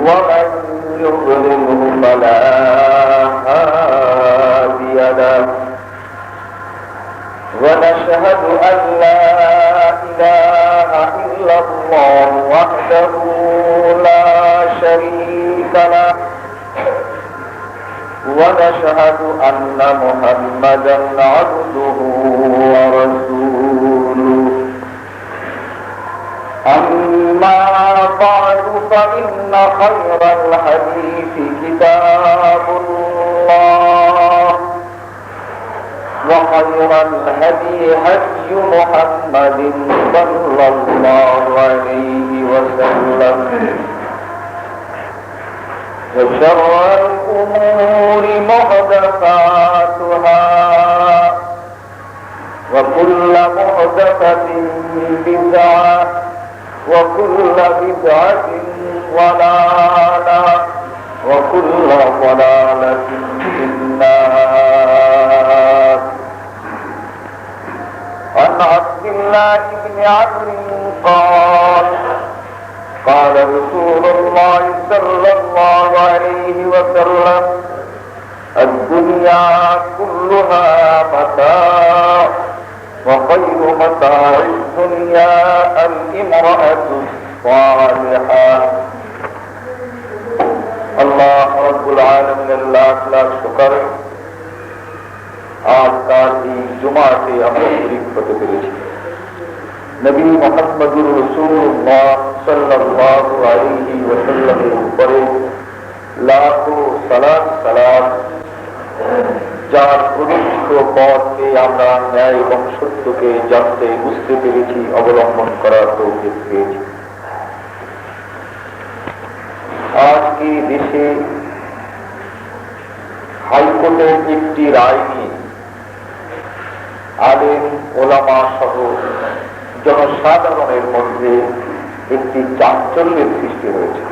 ومن يضلله فلا هادي له ونشهد أن لا إله إلا الله وحده لا شريك له ونشهد أن محمدا عبده ورسوله أما بعد فإن خير الحديث كتاب الله وخير الهدي هدي محمد صلى الله عليه وسلم وشر الأمور محدثاتها وكل محدثة بدعة وكل بدعة ضلالة وكل ضلالة في النار. عن عبد الله بن عمرو قال رسول الله صلى الله عليه وسلم الدنيا كلها متاع وخير متاع الدنيا الامرأة الصالحة. আল্লাহ রাব্বুল আলামিনের লাখ লাখ শুকর আজকাল এই জুমাতে আমরা শরীক হতে পেরেছি। নবী মুহাম্মদুর রাসূলুল্লাহ সাল্লাল্লাহু আলাইহি ওয়াসাল্লামের উপরে লাখো সালাত সালাম, যার পবিত্র পথে আমরা ন্যায় এবং সত্যকে জানতে বুঝতে পেরেছি, অবলম্বন করার তৌফিক পেয়েছি। আজকে দেশে হাইকোর্টের একটি রায় নিয়ে আলেম ওলামা সহ জনসাধারণের মধ্যে একটি চাঞ্চল্যের সৃষ্টি হয়েছে।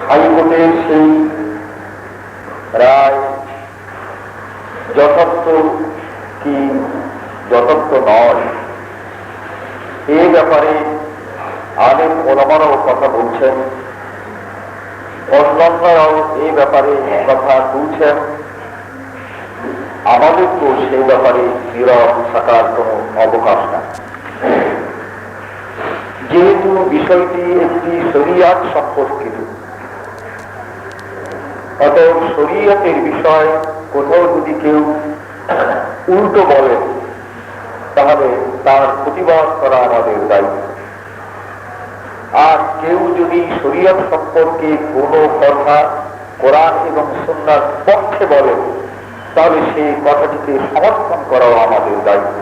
হাইকোর্টের সেই রায় যথার্থ কি যথার্থ নয়, এ ব্যাপারে আলেম ওলামারাও কথা বলছেন, অন্যান্যরাও এই ব্যাপারে কথা তুলছেন। আমাদেরকেও সেই ব্যাপারে নীরব থাকার কোনো অবকাশ নাই। যেহেতু বিষয়টি একটি শরিয়াত সম্পর্কিত, অতএব শরিয়তের বিষয় কোথাও যদি কেউ উল্টো বলে তাহলে তার প্রতিবাদ করা আমাদের দায়িত্ব। আর কেউ যদি শরিয়ত সম্পর্কে কোনো কথা কোরআন এবং সুন্নাহর পক্ষে বলে তাহলে সেই কথাটিকে সমর্থন করাও আমাদের দায়িত্ব।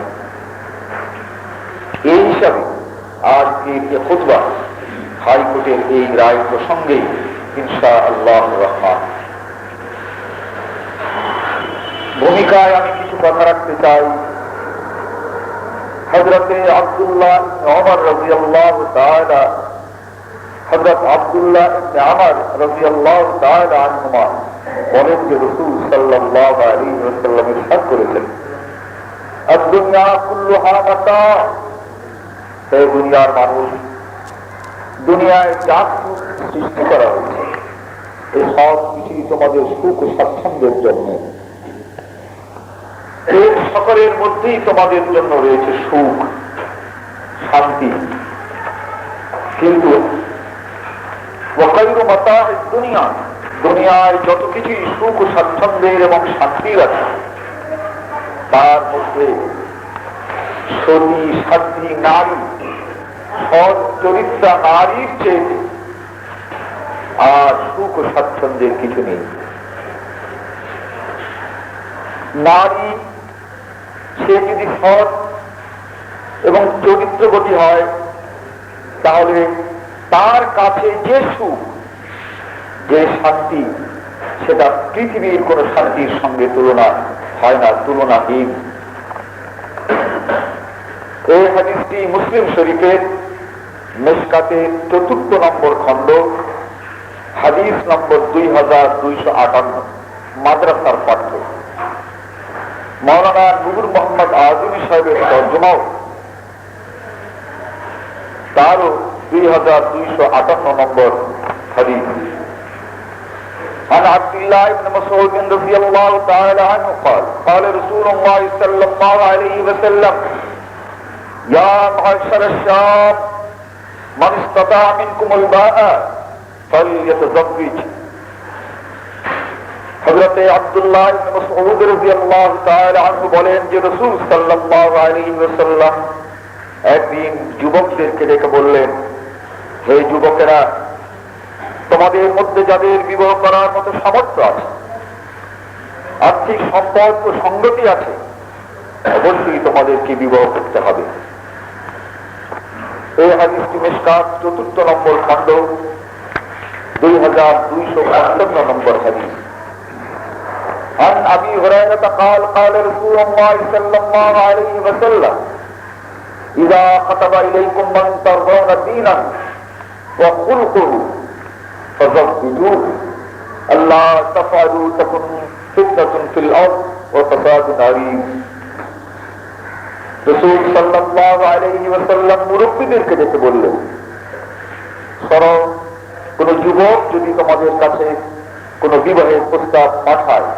এই হিসাবে আজকে খুতবা হাইকোর্টের এই রায় প্রসঙ্গে ইনশাআল্লাহ রহমান ভূমিকায় আমি কিছু কথা রাখতে চাই। হযরতে আব্দুল্লাহ ইবনে ওমর রাদিয়াল্লাহু তাআলা হযরত আব্দুল্লাহ ইবনে ওমর রাদিয়াল্লাহু তাআলা আনহুমা বলেন যে রাসূল সাল্লাল্লাহু আলাইহি ওয়াসাল্লাম ইরশাদ করেছেন, আদ-দুনিয়া কুল্লুহা মাতা, হে দুনিয়ার মানুষ, দুনিয়ায় যা সুখ সৃষ্টি করা হয়েছে এই সব কিছুই তোমাদের সুখ ও স্বাচ্ছন্দ্যের জন্য। এই সকলের মধ্যেই তোমাদের জন্য রয়েছে সুখ শান্তি, কিন্তু ওয়াকাইরু মাতা'আদ দুনিয়া, দুনিয়ায় যত কিছুই সুখ ও স্বাচ্ছন্দ্যের এবং শান্তির আছে তার মধ্যে সতী সাধ্বী নারী, সৎ চরিত্রা নারীর চেয়ে আর সুখ ও স্বাচ্ছন্দ্যের কিছু নেই। নারী সে যদি সৎ এবং চরিত্রবতী হয় তাহলে তার কাছে যে সুখ যে শান্তি সেটা পৃথিবীর কোন শান্তির সঙ্গে তুলনা হয় না, তুলনাহীন। এই হাদিসটি মুসলিম শরীফের মিশকাতের ৪র্থ নম্বর খণ্ড, হাদিস নম্বর 2258, মাদ্রাসার পাঠ্য। মৌলানা নূর মোহাম্মদ আজমি সাহেবের তর্জমাও তারও 2258 নম্বর হাদিস। عن عبد الله بن مسعود رضي الله تعالى عنه قال قال رسول الله صلى الله عليه وسلم يا معشر الشباب من استطاع منكم الباءة فليتزوج। হযরত আব্দুল্লাহ ইবনে মাসউদ রাদিয়াল্লাহু তাআলা আনহু বলেন যে রাসূল সাল্লাল্লাহু আলাইহি ওয়াসাল্লাম একদিন যুবকদেরকে ডেকে বললেন, হে যুবকেরা, তোমাদের মধ্যে যাদের বিবাহ করার মতো সামর্থ্য আছে, আর্থিক সম্পদ ও সংগতি আছে, অবশ্যই তোমাদেরকে বিবাহ করতে হবে। এই হাদিসটি মিশকাত ৪র্থ নম্বর খণ্ড 2255 নম্বর হাদিস। عن أبي هريرة قال قال رسول الله صلى الله عليه وسلم إذا خطب إليكم من ترضون دينا وخلقه فزوجوه ألا تفعلوا تكن فتنة في الأرض وفساد عظيم। রাসূল সাল্লাল্লাহু আলাইহি ওয়াসাল্লাম মুরব্বিদেরকে ডেকে বললেন, শোনো, কোন যুবক যদি তোমাদের কাছে কোন বিবাহের প্রস্তাব পাঠায়,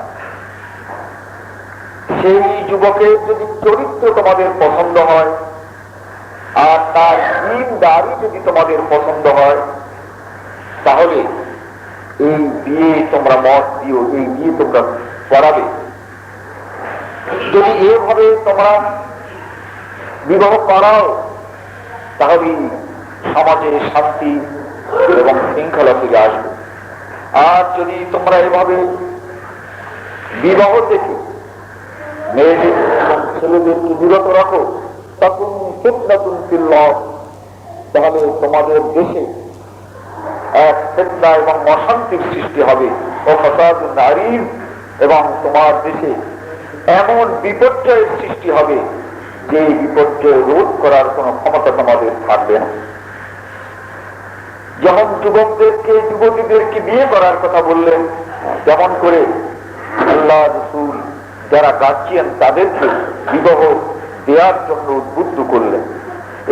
সেই যুবকের যদি চরিত্র তোমাদের পছন্দ হয় আর তার দ্বীনদারি যদি তোমাদের পছন্দ হয়, তাহলে এই বিয়ে তোমরা মত দিও, এই বিয়ে তোমরা করাবে। যদি এভাবে তোমরা বিবাহ করাও, তাহলে সমাজে শান্তি এবং শৃঙ্খলা ফিরে আসবে। আর যদি তোমরা এভাবে বিবাহ থেকে মেয়েদের এবং ছেলেদেরকে বিরত রাখো, তখন ফিতনাতুন ফিল আরদ, তাহলে তোমাদের দেশে এক ফিতনা এবং অশান্তির সৃষ্টি হবে, ও ফাসাদুন আযীম, এবং তোমার দেশে এমন বিপর্যয়ের সৃষ্টি হবে যে বিপর্যয় রোধ করার কোনো ক্ষমতা তোমাদের থাকবে না। যেমন যুবকদেরকে যুবতীদেরকে বিয়ে করার কথা বললেন, তেমন করে আল্লাহ রাসূল যারা গার্জিয়ান তাদেরকে বিবাহ দেওয়ার জন্য উদ্বুদ্ধ করলেন।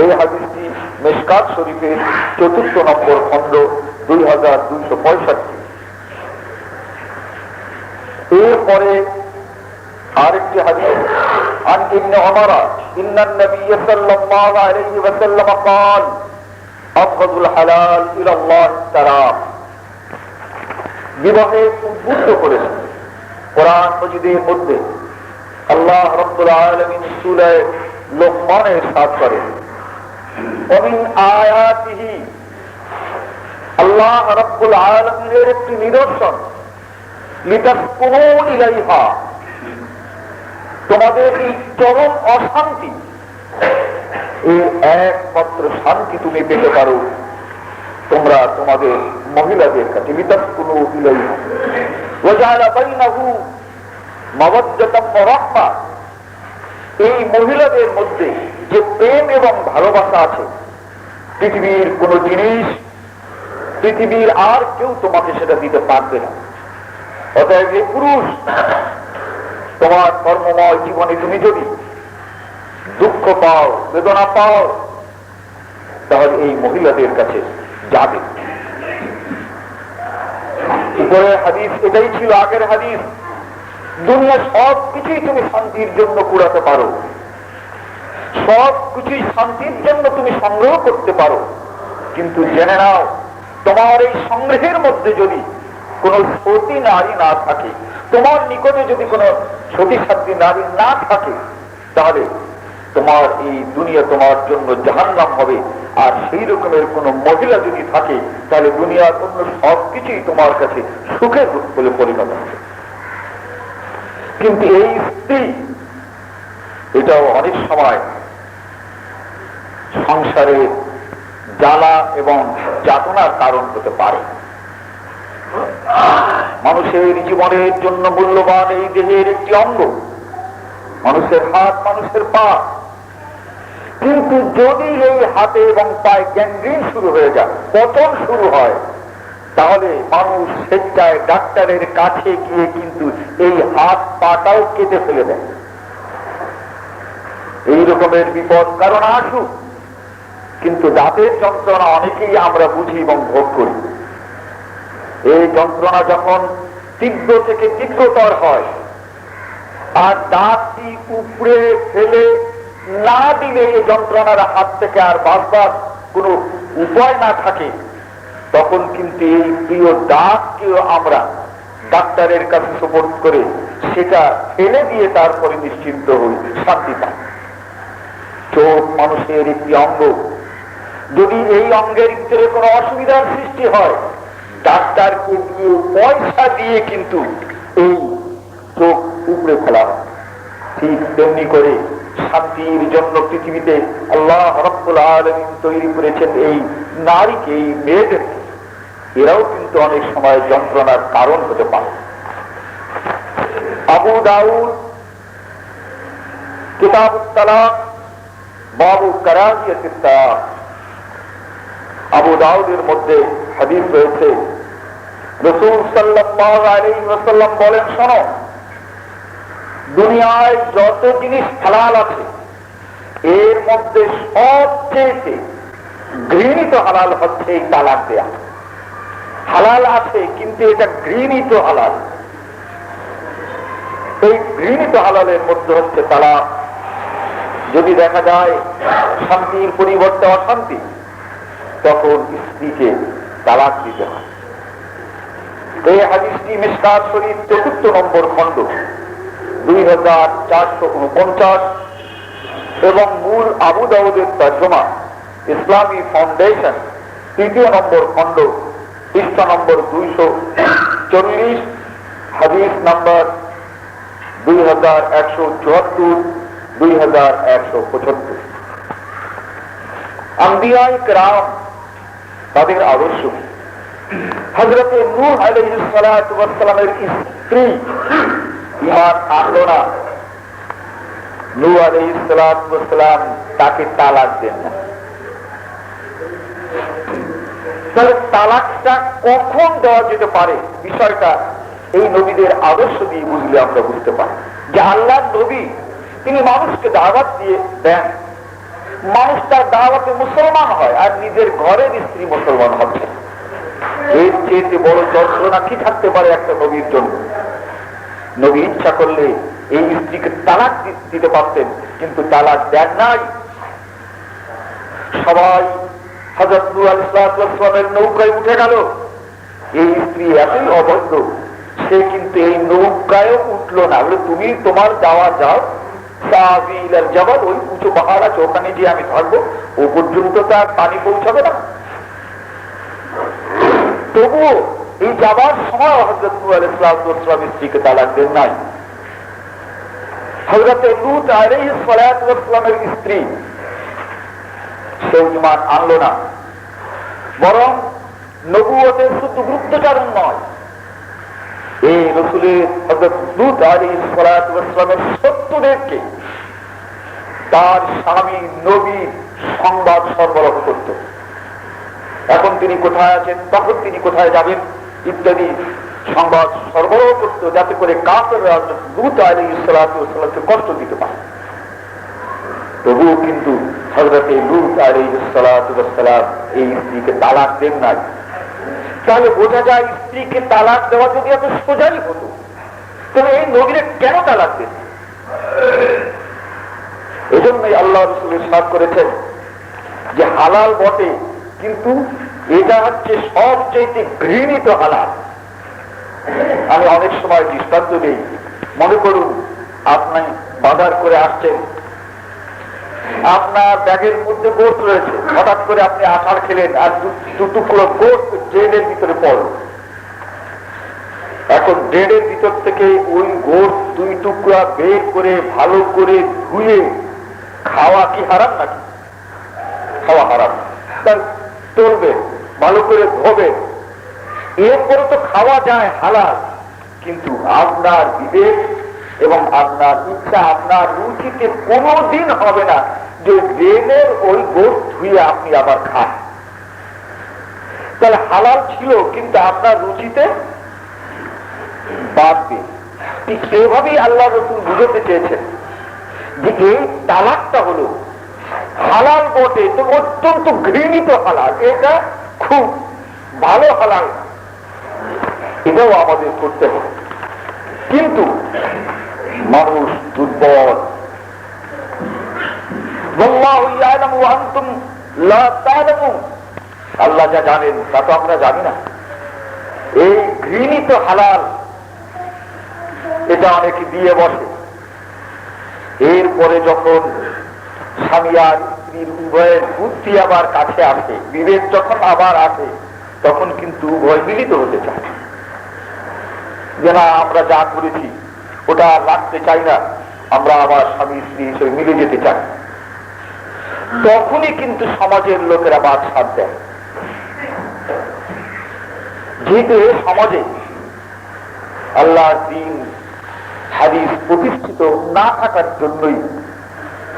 এই হাদিসটি মিশকাত শরীফের ৪র্থ নম্বর খণ্ড 2265। এরপরে আরেকটি হাদিস, عن ابن عمر ان النبي صلى الله عليه وسلم قال أبغض الحلال إلى الله الطلاق। বিবাহে উদ্বুদ্ধ করেছেন। কোরআন মাজিদের মধ্যে আল্লাহ রাব্বুল আলামিন সূরা লোকমানে ইরশাদ করেন, ومن آياته, আল্লাহ রাব্বুল আলামিনের একটি নিদর্শন, লিতাসকুনু ইলাইহা, তোমাদের এই চরম অশান্তি, এই একমাত্র শান্তি তুমি পেতে পারো তোমরা তোমাদের মহিলাদের কাছে। লিতাসকুনু ইলাইহা ওয়া জাআলা বাইনাহু মাওয়াজ্জাতান ওয়া রাহমা, এই মহিলাদের মধ্যে যে প্রেম এবং ভালোবাসা আছে, পৃথিবীর কোন জিনিস, পৃথিবীর আর কেউ তোমাকে সেটা দিতে পারবে না। অতএব এই পুরুষ, তোমার কর্মময় জীবনে তুমি যদি দুঃখ পাও, বেদনা পাও, তাহলে এই মহিলাদের কাছে যাবে। উপরে হাদিস এটাই ছিল, আগের হাদিস। দুনিয়া সব কিছুই তুমি শান্তির জন্য কুড়াতে পারো, সব কিছুই শান্তির জন্য তুমি সংগ্রহ করতে পারো, কিন্তু জেনে নাও, তোমার এই সংগ্রহের মধ্যে যদি কোন সতী নারী না থাকে, তোমার নিকটে যদি কোন সতী সাধ্বী নারী না থাকে, তাহলে তোমার এই দুনিয়া তোমার জন্য জাহান্নাম হবে। আর সেই রকমের কোন মহিলা যদি থাকে, তাহলে দুনিয়ার অন্য সবকিছুই তোমার কাছে সুখের বলে পরিণত হবে। কিন্তু এই স্ত্রী, এটাও অনেক সময় সংসারের জ্বালা এবং যাতনার কারণ হতে পারে। মানুষের জীবনের জন্য মূল্যবান এই দেহের একটি অঙ্গ, মানুষের হাত, মানুষের পা। কিন্তু যদি এই হাতে এবং পায়ে গ্যাংগ্রিন শুরু হয়ে যায়, পতন শুরু হয়, তাহলে মানুষ স্বেচ্ছায় ডাক্তারের কাছে গিয়ে কিন্তু এই হাত পাটাও কেটে ফেলে দেয়। এই রকমের বিপদ কারণ আসুক, কিন্তু দাঁতের যন্ত্রণা অনেকেই আমরা বুঝি এবং ভোগ করি। এই যন্ত্রণা যখন তীব্র থেকে তীব্রতর হয় আর দাঁতটি উপড়ে ফেলে না দিলে এই যন্ত্রণার হাত থেকে আর বাঁচবার কোনো উপায় না থাকে, তখন কিন্তু এই প্রিয় দাঁতকেও আমরা ডাক্তারের কাছে সুপোর্ট করে সেটা ফেলে দিয়ে তারপরে নিশ্চিন্ত হই, শান্তি পাই। চোখ মানুষের একটি অঙ্গ, যদি এই অঙ্গের ভিতরে কোনো অসুবিধার সৃষ্টি হয়, ডাক্তারকে দিয়ে পয়সা দিয়ে কিন্তু এই চোখ উপড়ে ফেলা হয়। ঠিক তেমনি করে শান্তির জন্য পৃথিবীতে আল্লাহ রাব্বুল আলামিন তৈরি করেছেন এই নারীকে, এই মেয়েদেরকে। এরাও কিন্তু অনেক সময় যন্ত্রণার কারণ হতে পারে। আবু দাউদ কিতাবুত তালাক বাবু কারাহিয়াতিত তালাক, আবু দাউদের মধ্যে হাদিস রয়েছে, রাসূল সাল্লাল্লাহু আলাইহি ওয়াসাল্লাম বলেন, শোনো, দুনিয়ায় যত জিনিস হালাল আছে এর মধ্যে সবচেয়ে ঘৃণিত হালাল হচ্ছে এই তালাক দেয়া। হালাল আছে কিন্তু এটা ঘৃণিত হালাল। এই ঘৃণিত হালালের মধ্যে হচ্ছে তালাক। যদি দেখা যায় শান্তির পরিবর্তে অশান্তি, তখন স্ত্রীকে তালাক দিতে হয়। এই হাদিসটি মিশকাত শরীফ ৪র্থ নম্বর খণ্ড ২৪৪৯ এবং মূল আবু দাউদের তর্জমা ইসলামী ফাউন্ডেশন ৩য় নম্বর খণ্ড পৃষ্ঠা নম্বর ২৪০, হাদিস নম্বর 2174, 2175। আম্বিয়ায়ে কেরাম তাদের আদর্শ। হযরতে নূহ আলাইহিস সালাতু ওয়াস সালামের স্ত্রী ঈমান আনলো না, নূহ আলাইহিস সালাতু ওয়াস সালাম তাকে তালাক দেন না। তাহলে তালাকটা কখন দেওয়া যেতে পারে, বিষয়টা এই নবীদের আদর্শ দিয়ে বুঝলে আমরা বুঝতে পারি যে আল্লাহর নবী তিনি মানুষকে দাওয়াত দিয়ে দেন, মানুষ তার দাওয়াতে মুসলমান হয় আর নিজের ঘরের স্ত্রী মুসলমান হচ্ছে। এর চেয়ে বড় যন্ত্রণা কি থাকতে পারে একটা নবীর জন্য? নবী ইচ্ছা করলে এই স্ত্রীকে তালাক দিতে পারতেন, কিন্তু তালাক দেন নাই। সবাই হযরত নূহ আলাইহিস সালামের নৌকায় উঠে গেল। এই স্ত্রী এতই অবৈধ, সে কিন্তু এই নৌকায় উঠলো না। বলে, তুমি তোমার যাওয়া যাও, জবাব ওই উঁচু পাহাড় আছে, ওখানে গিয়ে আমি থাকবো, ও পর্যন্ত তার পানি পৌঁছাবে না। তবুও এই যাবার সময় হযরত নূহ আলাইহিস সালাম স্ত্রীকে তালাক দেন নাই। হযরত লূত আলাইহিস সালামের স্ত্রী সে ঈমান আনলো না, বরং নবুয়তের শুধু গুরুত্বচারণ নয়, এই রাসূলের হযরত লূত আলাইহিস সালামের সত্যদেরকে তার স্বামী নবীর সংবাদ সরবরাহ করত। এখন তিনি কোথায় আছেন, তখন তিনি কোথায় যাবেন ইত্যাদি সংবাদ সরবরাহ করত, যাতে করে কাফেররা লূত আলাইহিস সালামকে কষ্ট দিতে পারে। তবুও কিন্তু হযরত লূত আলাইহিস সালাম এই স্ত্রীকে তালাক দেন নাই। তাহলে বোঝা যায় স্ত্রীকে তালাক দেওয়া যদি এত সোজাই হতো, তাহলে এই নবীরা কেন তালাক দেন? এজন্যই আল্লাহ রাসূল ইরশাদ করেছেন যে হালাল বটে, কিন্তু এটা হচ্ছে সবচেয়ে ঘৃণিত হালাল। আমি অনেক সময় দৃষ্টান্ত দিই। মনে করুন আপনি বাজার করে আসছেন, আপনার ব্যাগের মধ্যে গোশত রয়েছে, হঠাৎ করে আপনি আচার খেলেন আর দু টুকরো গোশত ড্রেনের ভিতরে পড়ল। এখন ড্রেনের ভিতর থেকে ওই গোশত 2 টুকরা বের করে ভালো করে ধুয়ে খাওয়া কি হারাম নাকি? খাওয়া হারাম। তার তুলবেন, ভালো করে ধোবেন, এরপরে তো খাওয়া যায় হালাল, কিন্তু আপনার বিবেক এবং আপনার ইচ্ছা, আপনার রুচিতে কোনোদিন হবে না যে ড্রেনের ওই গোশত ধুয়ে আপনি আবার খান। তাহলে হালাল ছিল, কিন্তু আপনার রুচিতে বাড়বে। ঠিক এভাবেই আল্লাহ রাসূল বুঝাতে চেয়েছেন যে এই তালাকটা হলো হালাল বটে, তো অত্যন্ত ঘৃণিত হালাল, এটা খুব ভালো হালাল, এটাও আমাদের করতে হবে। কিন্তু মানুষ দুর্বল, আল্লাহ যা জানেন তা তো আমরা জানি না। এই ঘৃণিত হালাল এটা অনেকে দিয়ে বসে। এরপরে যখন স্বামী আর স্ত্রীর উভয়ের বুদ্ধি আবার কাছে আসে, বিবেক যখন আবার আসে, তখন কিন্তু উভয় মিলিত হতে চায় যে না, আমরা যা করেছি ওটা আর রাখতে চাই না, আমরা আবার স্বামী স্ত্রী হিসেবে মিলে যেতে চাই। তখনই কিন্তু সমাজের লোকেরা বাদ সাধ দেয়। যেহেতু এ সমাজে আল্লাহর দ্বীন হাদিস প্রতিষ্ঠিত না থাকার জন্যই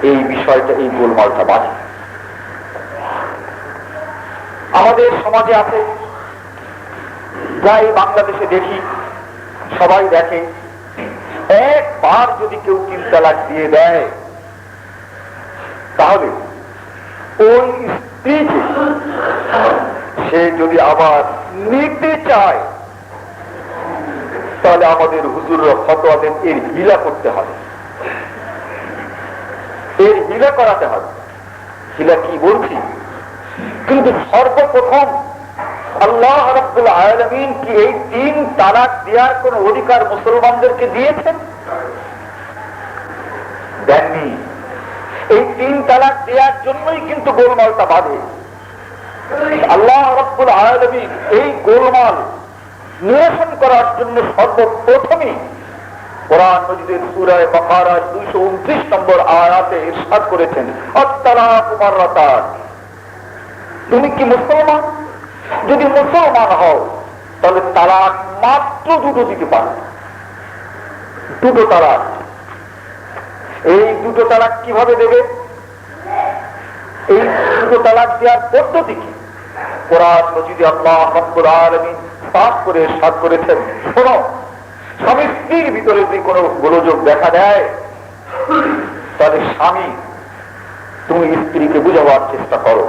এই বিষয়টা, এই গোলমালটা বাড়ে। আমাদের সমাজে আছে, যা এই বাংলাদেশে দেখি, সবাই দেখে, একবার যদি কেউ 3 তালাক দিয়ে দেয়, তাহলে ওই স্ত্রীকে সে যদি আবার নিতে চায়, তাহলে আমাদের হুজুররা ফতোয়া দেন এর হিলা করতে হবে, এর হিলা করাতে হবে। হিলা কি বলছি, কিন্তু সর্বপ্রথম আল্লাহ রাব্বুল আলামিন কি এই 3 তালাক দেওয়ার কোন অধিকার মুসলমানদেরকে দিয়েছেন? দেননি। এই 3 তালাক দেওয়ার জন্যই কিন্তু গোলমালটা বাঁধে। আল্লাহ রাব্বুল আলামিন এই গোলমাল নিরসন করার জন্য সর্বপ্রথমই কোরআন মজিদের সূরা বাকারার 229 নম্বর আয়াতে ইরশাদ করেছেন, আত-তালাকু মাররাতান। তুমি কি মুসলমান? যদি মুসলমান হও তাহলে তালাক মাত্র 2টো দিতে পারো, 2টো তালাক। এই 2টো তালাক কিভাবে দেবে? এই 2টো তালাক দেওয়ার পদ্ধতি কি? কোরআন মজিদে আল্লাহ রাব্বুল আলামিন পাঠ করে ইরশাদ করেছেন, শোনো, স্বামী স্ত্রীর ভিতরে যদি কোনো গোলযোগ দেখা দেয়, তাহলে স্বামী তুমি স্ত্রীকে বুঝাবার চেষ্টা করো,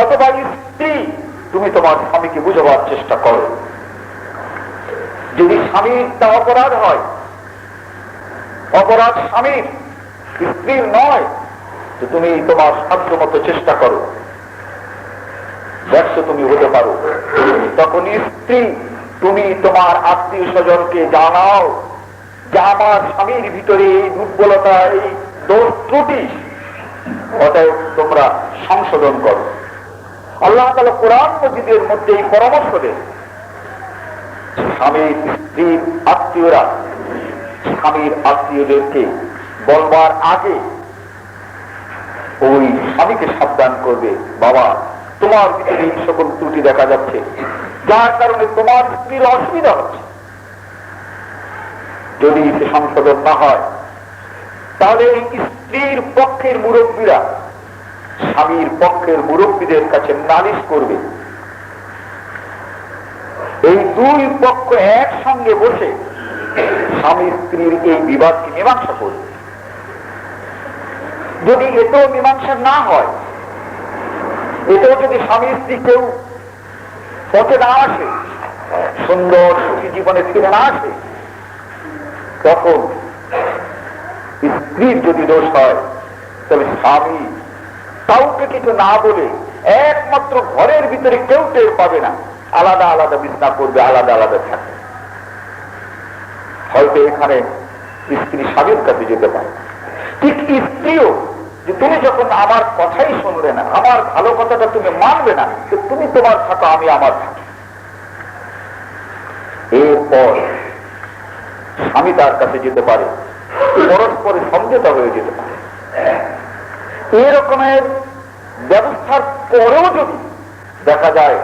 অথবা স্ত্রী তুমি তোমার স্বামীকে বুঝাবার চেষ্টা করো। যদি স্বামীর তা অপরাধ হয়, অপরাধ স্বামীর, স্ত্রীর নয়, তো তুমি তোমার সাধ্য মতো চেষ্টা করো, ব্যর্থ তুমি হতে পারো। তখন স্ত্রী তুমি তোমার আত্মীয় স্বজনকে জানাও যে আমার স্বামীর ভিতরে এই দুর্বলতা, এই দোষ ত্রুটি, অতএব তোমরা সংশোধন করো। আল্লাহ তাআলা কোরআন মজিদের মধ্যে এই পরামর্শ দেন, স্বামীর স্ত্রীর আত্মীয়রা স্বামীর আত্মীয়দেরকে বলবার আগে ওই স্বামীকে সাবধান করবে, বাবা তোমার ভিতরে এই সকল ত্রুটি দেখা যাচ্ছে, যার কারণে তোমার স্ত্রীর অসুবিধা হচ্ছে। যদি সে সংশোধন না হয়, তাহলে এই স্ত্রীর পক্ষের মুরব্বীরা স্বামীর পক্ষের মুরব্বীদের কাছে নালিশ করবে। এই 2 পক্ষ একসঙ্গে বসে স্বামী স্ত্রীর এই বিবাদকে মীমাংসা করবে। যদি এতেও মীমাংসা না হয়, এতেও যদি স্বামী স্ত্রী কেউ পথে না আসে, সুন্দর সুখী জীবনে ফিরে না আসে, তখন স্ত্রীর যদি দোষ হয়, তবে স্বামী কাউকে কিছু না বলে একমাত্র ঘরের ভিতরে কেউ টের পাবে না, আলাদা আলাদা বিছনা করবে, আলাদা আলাদা থাকবে। হয়তো এখানে স্ত্রী স্বামীর কাছে যেতে পারে, ঠিক স্ত্রীও যে তুমি যখন আমার কথাই শুনবে না, আমার ভালো কথাটা তুমি মানবে না, তো তুমি তোমার থাকো, আমি আমার থাকি। এরপর স্বামী তার কাছে যেতে পারে, পরস্পরের সমঝোতা হয়ে যেতে পারে। এরকমের ব্যবস্থার পরেও যদি দেখা যায়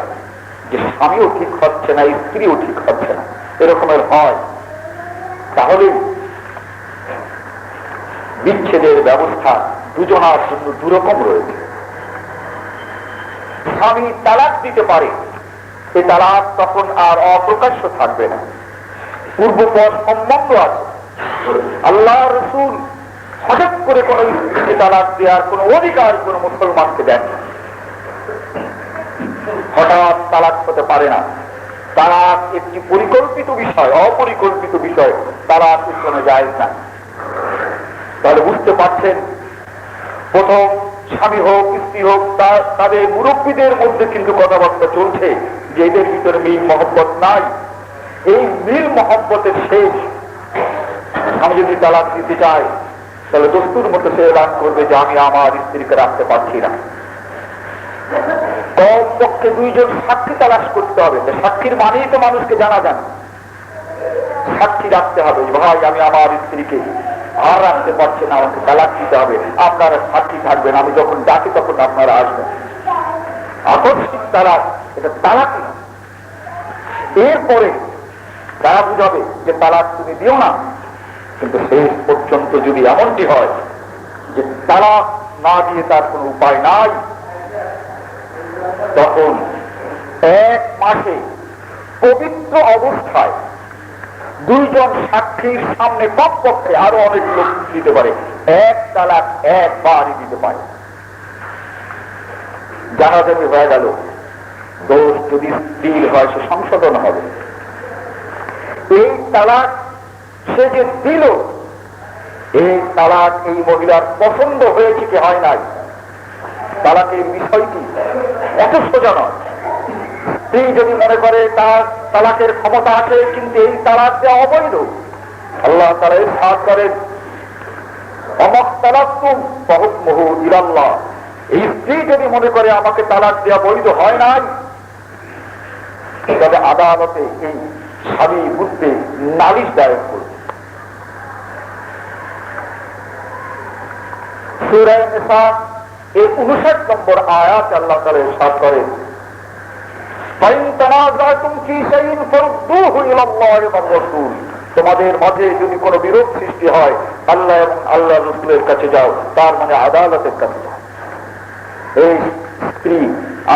যে স্বামীও ঠিক হচ্ছে না, স্ত্রীও ঠিক হচ্ছে না, এরকমের হয়, তাহলে বিচ্ছেদের ব্যবস্থা দুজনার জন্য দুরকম রয়েছে। স্বামী তালাক দিতে পারে, সে তালাক তখন আর অপ্রকাশ্য থাকবে না, পূর্বপর সম্বন্ধ আছে। আল্লাহ রাসূল হঠাৎ করে কোন স্ত্রীকে তালাক দেওয়ার কোন অধিকার কোন মুসলমানকে দেন, হঠাৎ তালাক হতে পারে না। তালাক একটি পরিকল্পিত বিষয়, অপরিকল্পিত বিষয় তালাক কোনো জায়েজ না। তাহলে বুঝতে পারছেন, প্রথম স্বামী হোক স্ত্রী হোক তাদের মুরব্বীদের মধ্যে কিন্তু কথাবার্তা চলছে যে এদের ভিতরে মিল মহব্বত নাই। এই মিল মহব্বতের শেষ আমি যদি তালাক দিতে চাই তাহলে দস্তুর মতো সে এলান করবে যে আমি আমার স্ত্রীকে রাখতে পারছি না। কমপক্ষে দুইজন সাক্ষী তালাশ করতে হবে। সাক্ষীর মানেই তো মানুষকে জানা যান, সাক্ষী রাখতে হবে। ভাই আমি আমার স্ত্রীকে আর রাখতে পারছি না, আমাকে তালাক দিতে হবে, আপনারা সাক্ষী থাকবেন, আমি যখন ডাকি তখন আপনারা আসবেন। আকস্মিক তালাক, এটা তালাক না। এরপরে তারা বুঝাবে যে তালাক তুমি দিও না, কিন্তু শেষ পর্যন্ত যদি এমনটি হয় যে তালাক না দিয়ে তার কোন উপায় নাই, তখন 1 মাসে পবিত্র অবস্থায় দুইজন সাক্ষীর সামনে কমপক্ষে আরো অনেক লোক দিতে পারে, 1 তালাক একবারই দিতে পারে। জানাজানি হয়ে গেল, দোষ যদি স্ত্রীর হয় সে সংশোধন হবে। এই তালাক সে যে দিল, এই তালাক এই মহিলার পছন্দ হয়েছে কি হয় নাই, তালাকের বিষয়টি এত সোজা নয়। স্ত্রী যদি মনে করে তার তালাকের ক্ষমতা আছে কিন্তু এই তালাক দেওয়া অবৈধ, আল্লাহ তাআলা ইরশাদ করেন অমাখতালাতুম ফাহুকমুহু ইলাল্লাহ। এই স্ত্রী যদি মনে করে আমাকে তালাক দেওয়া বৈধ হয় নাই, তবে আদালতে এই স্বামীর বিরুদ্ধে নালিশ দায়ের করবে। সূরা নিসা এই 59 নম্বর আয়াত আল্লাহ তাআলা ইরশাদ করেন তোমাদের মাঝে যদি কোনো বিরোধ সৃষ্টি হয় আল্লাহ এবং আল্লাহ রাসূলের কাছে যাও, তার মানে আদালতের কাছে যাও। এই স্ত্রী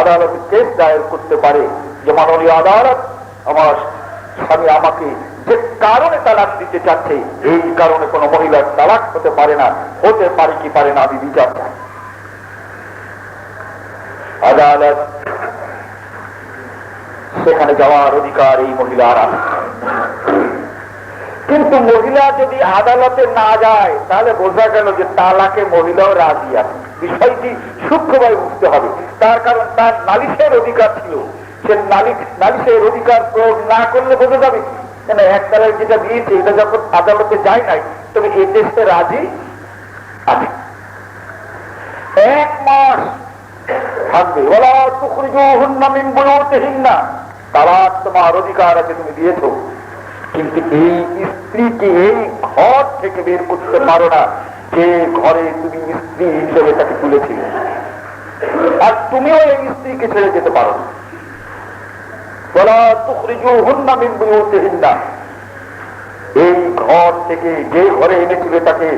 আদালতে কেস দায়ের করতে পারে যে মাননীয় আদালত, আমার স্বামী আমাকে যে কারণে তালাক দিতে চাচ্ছে এই কারণে কোনো মহিলার তালাক হতে পারে না, হতে পারে কি পারে না আমি বিচার চাই। আদালত সেখানে যাওয়ার অধিকার এই মহিলার আছে। কিন্তু মহিলা যদি আদালতে না যায় তাহলে বোঝা গেল যে তালাকে মহিলাও রাজি আছে। বিষয়টি সূক্ষ্মভাবে বুঝতে হবে। তার কারণ তার নালিশের অধিকার ছিল, সে নালিশের অধিকার প্রয়োগ না করলে বোঝা যাবে কেন এক তালাক যেটা দিয়েছে এটা যখন আদালতে যায় নাই তবে এই দেশে রাজি আছে। 1 মাস থাকবে, ওয়ালা তুখরিজুহুন্না মিন বুয়ুতিহিন্না, তালাক তোমার অধিকার আছে, তুমি দিয়েছো, কিন্তু এই স্ত্রীকে এই ঘর থেকে বের করতে পারো না যে ঘরে তুমি স্ত্রী হিসেবে তাকে তুলেছিলে, আর তুমিও এই স্ত্রীকে ছেড়ে যেতে পারো না। ওয়ালা তুখরিজুহুন্না মিন বুয়ুতিহিন্না, এই ঘর থেকে যে ঘরে এনেছিলে তাকে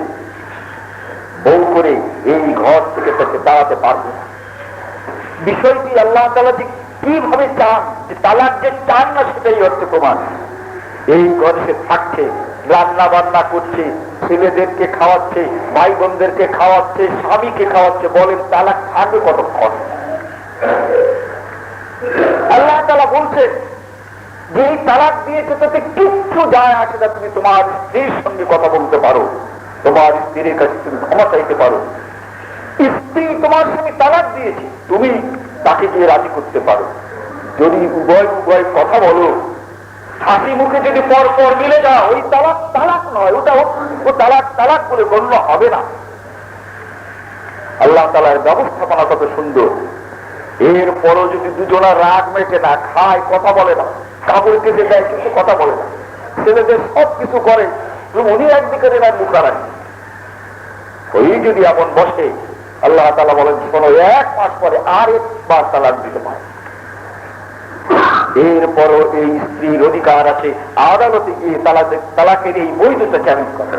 বউ করে এই ঘর থেকে তাকে দাঁড়াতে পারবে না। বিষয়টি আল্লাহ তাআলা যে কিভাবে চান, যে তালাক যে চান না সেটাই হচ্ছে প্রমাণ। এই ঘরে সে থাকছে, রান্না বান্না করছে, ছেলেদেরকে খাওয়াচ্ছে, ভাই বোনদেরকে খাওয়াচ্ছে, স্বামীকে খাওয়াচ্ছে, বলেন তালাক থাকবে কতক্ষণ? আল্লাহ তাআলা বলছেন যে এই তালাক দিয়েছে তাতে কিচ্ছু যায় আসে না, তুমি তোমার স্ত্রীর সঙ্গে কথা বলতে পারো, তোমার স্ত্রীর কাছে তুমি ক্ষমা চাইতে পারো। স্ত্রী তোমার স্বামী তালাক দিয়েছে, তুমি তাকে গিয়ে রাজি করতে পারো। যদি উভয় কথা বলো, হাসি মুখে যদি পর পর মিলে যাও, ওই তালাক তালাক নয়, ওটা ও তালাক তালাক বলে গণ্য হবে না। আল্লাহ তাআলার ব্যবস্থাপনা কত সুন্দর। এরপরও যদি দুজনের রাগ মেটে না, খায়, কথা বলে না, কাপড় কেটে দেয় কিন্তু কথা বলে না, ছেলেদের সব কিছু করে, উনি একদিকে নেন মুখ রাখেন, ওই যদি এমন বসে আল্লাহ তাআলা বলেন শোনো 1 মাস পরে আর 1 বার তালাক দিতে পারে। এরপরও এই স্ত্রীর অধিকার আছে আদালতে গিয়ে তালাকের এই বৈধতা চ্যালেঞ্জ করে।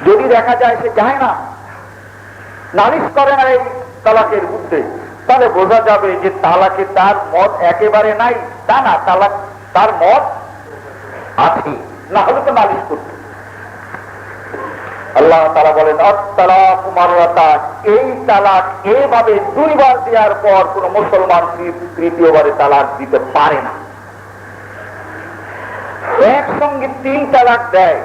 যদি দেখা যায় সে যায় না, নালিশ করে না এই তালাকের বিরুদ্ধে, তাহলে বোঝা যাবে যে তালাকে তার মত একেবারে নাই তা না, তালাক তার মত আছে, না হলে তো নালিশ করতে। আল্লাহ তাআলা বলেন আত-তালাকু মাররাতান, এই তালাক এভাবে দুইবার দেওয়ার পর কোন মুসলমান তৃতীয়বারে তালাক দিতে পারে না। একসঙ্গে 3 তালাক দেয়,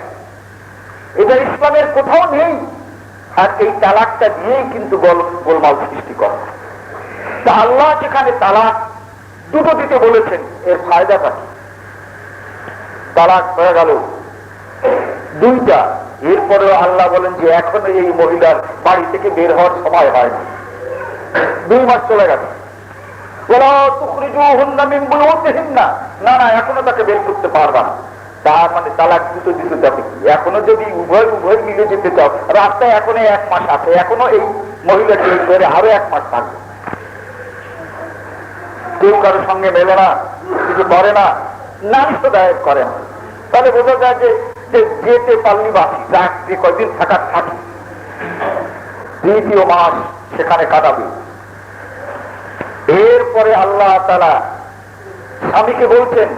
এটা ইসলামের কোথাও নেই। আর এই তালাকটা দিয়েই কিন্তু গোলমাল সৃষ্টি করে। তা আল্লাহ যেখানে তালাক দুটো দিতে বলেছেন, এর ফায়দাটা কি? তালাক হয়ে গেল 2টা, এরপরেও আল্লাহ বলেন যে এখনো এই মহিলার বাড়ি থেকে বের হওয়ার সময় হয় না, 2 মাস চলে গেছে। না না, এখনো তাকে বের করতে পারবা না। তার মানে তালাক দুটো দিতে যাবে। এখনো যদি উভয় মিলে যেতে চাও, রাস্তায় এখনো 1 মাস আছে, এখনো এই মহিলাকে ধরে আরো 1 মাস থাকবে। কেউ কারোর সঙ্গে মেলে না, কিছু করে না, নালিশ দায়ের করে না, তাহলে বোঝা যায় যে যেতে পারলি বাকি, যে কয়দিন থাকার থাকি, 2য় মাস সেখানে কাটাবে। এরপরে আল্লাহ তাআলা স্বামীকে বলছেন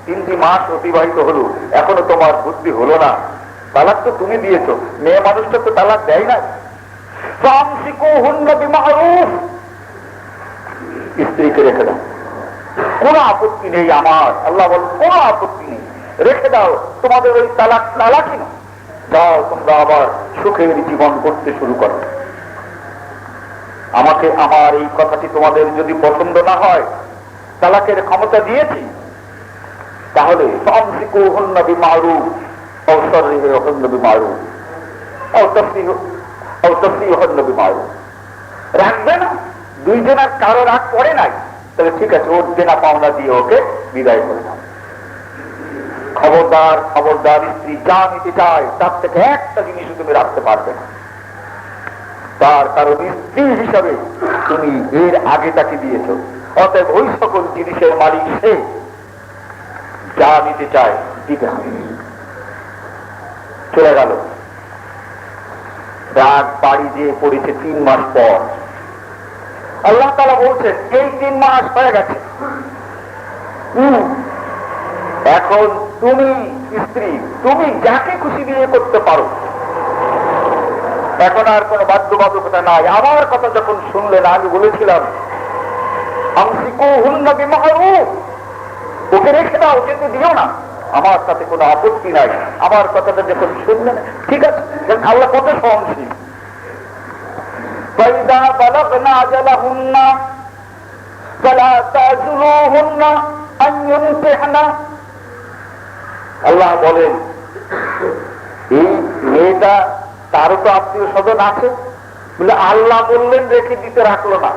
3টি মাস অতিবাহিত হলো, এখনো তোমার বুদ্ধি হলো না, তালাক তো তুমি দিয়েছো, মেয়ে মানুষটা তো তালাক দেয় না। স্ত্রীকে রেখে দাও, কোন আপত্তি নেই আমার, আল্লাহ বল কোন আপত্তি নেই, রেখে দাও, তোমাদের ওই তালাকই না, যাও তোমরা আবার সুখের জীবন করতে শুরু করো। আমাকে আমার এই কথাটি তোমাদের যদি পছন্দ না হয়, তালাকের ক্ষমতা দিয়েছি, তাহলে ফামসিকুহুন্না বিমারুফ আও সাররিহুন্না বিমারুফ আও তাসরিহুন্না বিমারুফ। রাখবে না, 2 জনের কারো রাগ পড়ে নাই, তাহলে ঠিক আছে, ওর দেনা পাওনা দিয়ে ওকে বিদায় করে দাও। খবরদার খবরদার, স্ত্রী যা নিতে চায় তার থেকে একটা জিনিস তুমি রাখতে পারবে না, তার কারণ স্ত্রী হিসাবে তুমি এর আগে তাকে দিয়েছ, অতএব ওই সকল জিনিসের মালিক সে, যা নিতে চায় দিতে হবে। চলে গেল, রাগ বাড়ি দিয়ে পড়েছে 3 মাস পর। আল্লাহ তাআলা বলছেন এই 3 মাস হয়ে গেছে, এখন তুমি স্ত্রী, তুমি যাকে খুশি বিয়ে করতে পারো, এখন আর কোন বাধ্যবাধকতা নাই। আমার কথা যখন শুনলেন, আমি বলেছিলাম আমসিকুহুন্না বিমারুফ, ওকে রেখে দাও, যেতে দিও না, আমার সাথে কোনো আপত্তি নাই। আমার কথাটা যখন শুনলেন, ঠিক আছে, আল্লাহ কত সহনশীল। ফাইদা বালাগনা আজালাহুন্না ফালা তাযুলুহুন্না আন ইউনকিহনা। আল্লাহ বলেন এই মেয়েটা, তারও তো আত্মীয় স্বজন আছে, বলে আল্লাহ বললেন রেখে দিতে, রাখলো না,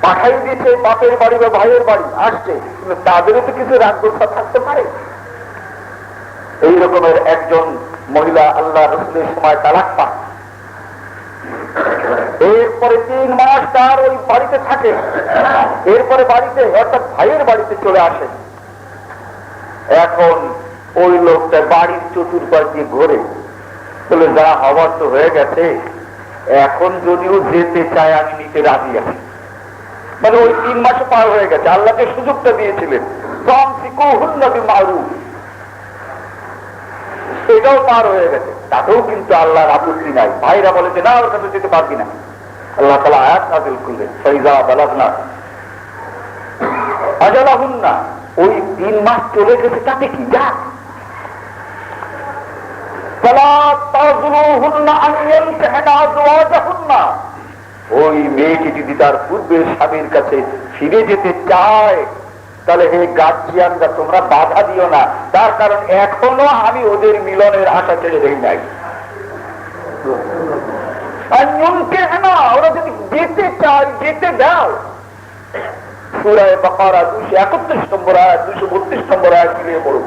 পাঠাই দিয়েছে বাপের বাড়ি বা ভাইয়ের বাড়ি, আসছে, তাদেরও তো কিছু রাগদোষা থাকতে পারে। এই রকমের একজন মহিলা আল্লাহ রাসূলের সময় তালাক পান, এরপরে 3 মাস তার ওই বাড়িতে থাকে, এরপরে বাড়িতে অর্থাৎ ভাইয়ের বাড়িতে চলে আসে। এখন ওই লোকটা বাড়ির চতুর্পাশ দিয়ে ঘোরে, বলে যা হওয়ার তো হয়ে গেছে, এখন যদিও যেতে চায় আমি নিতে রাজি আছি। মানে ওই 3 মাসে পার হয়ে গেছে, আল্লাহকে সুযোগটা দিয়েছিলেন ফামসিকুহুন্না বিমারুফ, এটাও পার হয়ে গেছে, তাতেও কিন্তু আল্লাহর আপত্তি নাই। ভাইরা বলে যে না, ওর কাছে যেতে পারবি না। আল্লাহ তাআলা আয়াত নাযিল করলেন ফাইযা বালাগনা আজালাহুন্না, ওই 3 মাস চলে গেছে, তাতে কি যা, ফালা তাযুলুহুন্না আন ইয়ানকিহনা আজওয়াজাহুন্না, ওই মেয়েটি যদি তার পূর্বের স্বামীর কাছে ফিরে যেতে চায়, তাহলে হে গার্জিয়ানরা তোমরা বাধা দিও না, তার কারণ এখনো আমি ওদের মিলনের আশা ছেড়ে দেই নাই। ওরা যদি যেতে চায় যেতে দাও। সূরা বাকারা 231 নম্বর আয়াত, 232 নম্বর আয়াত মিলিয়ে পড়ুন।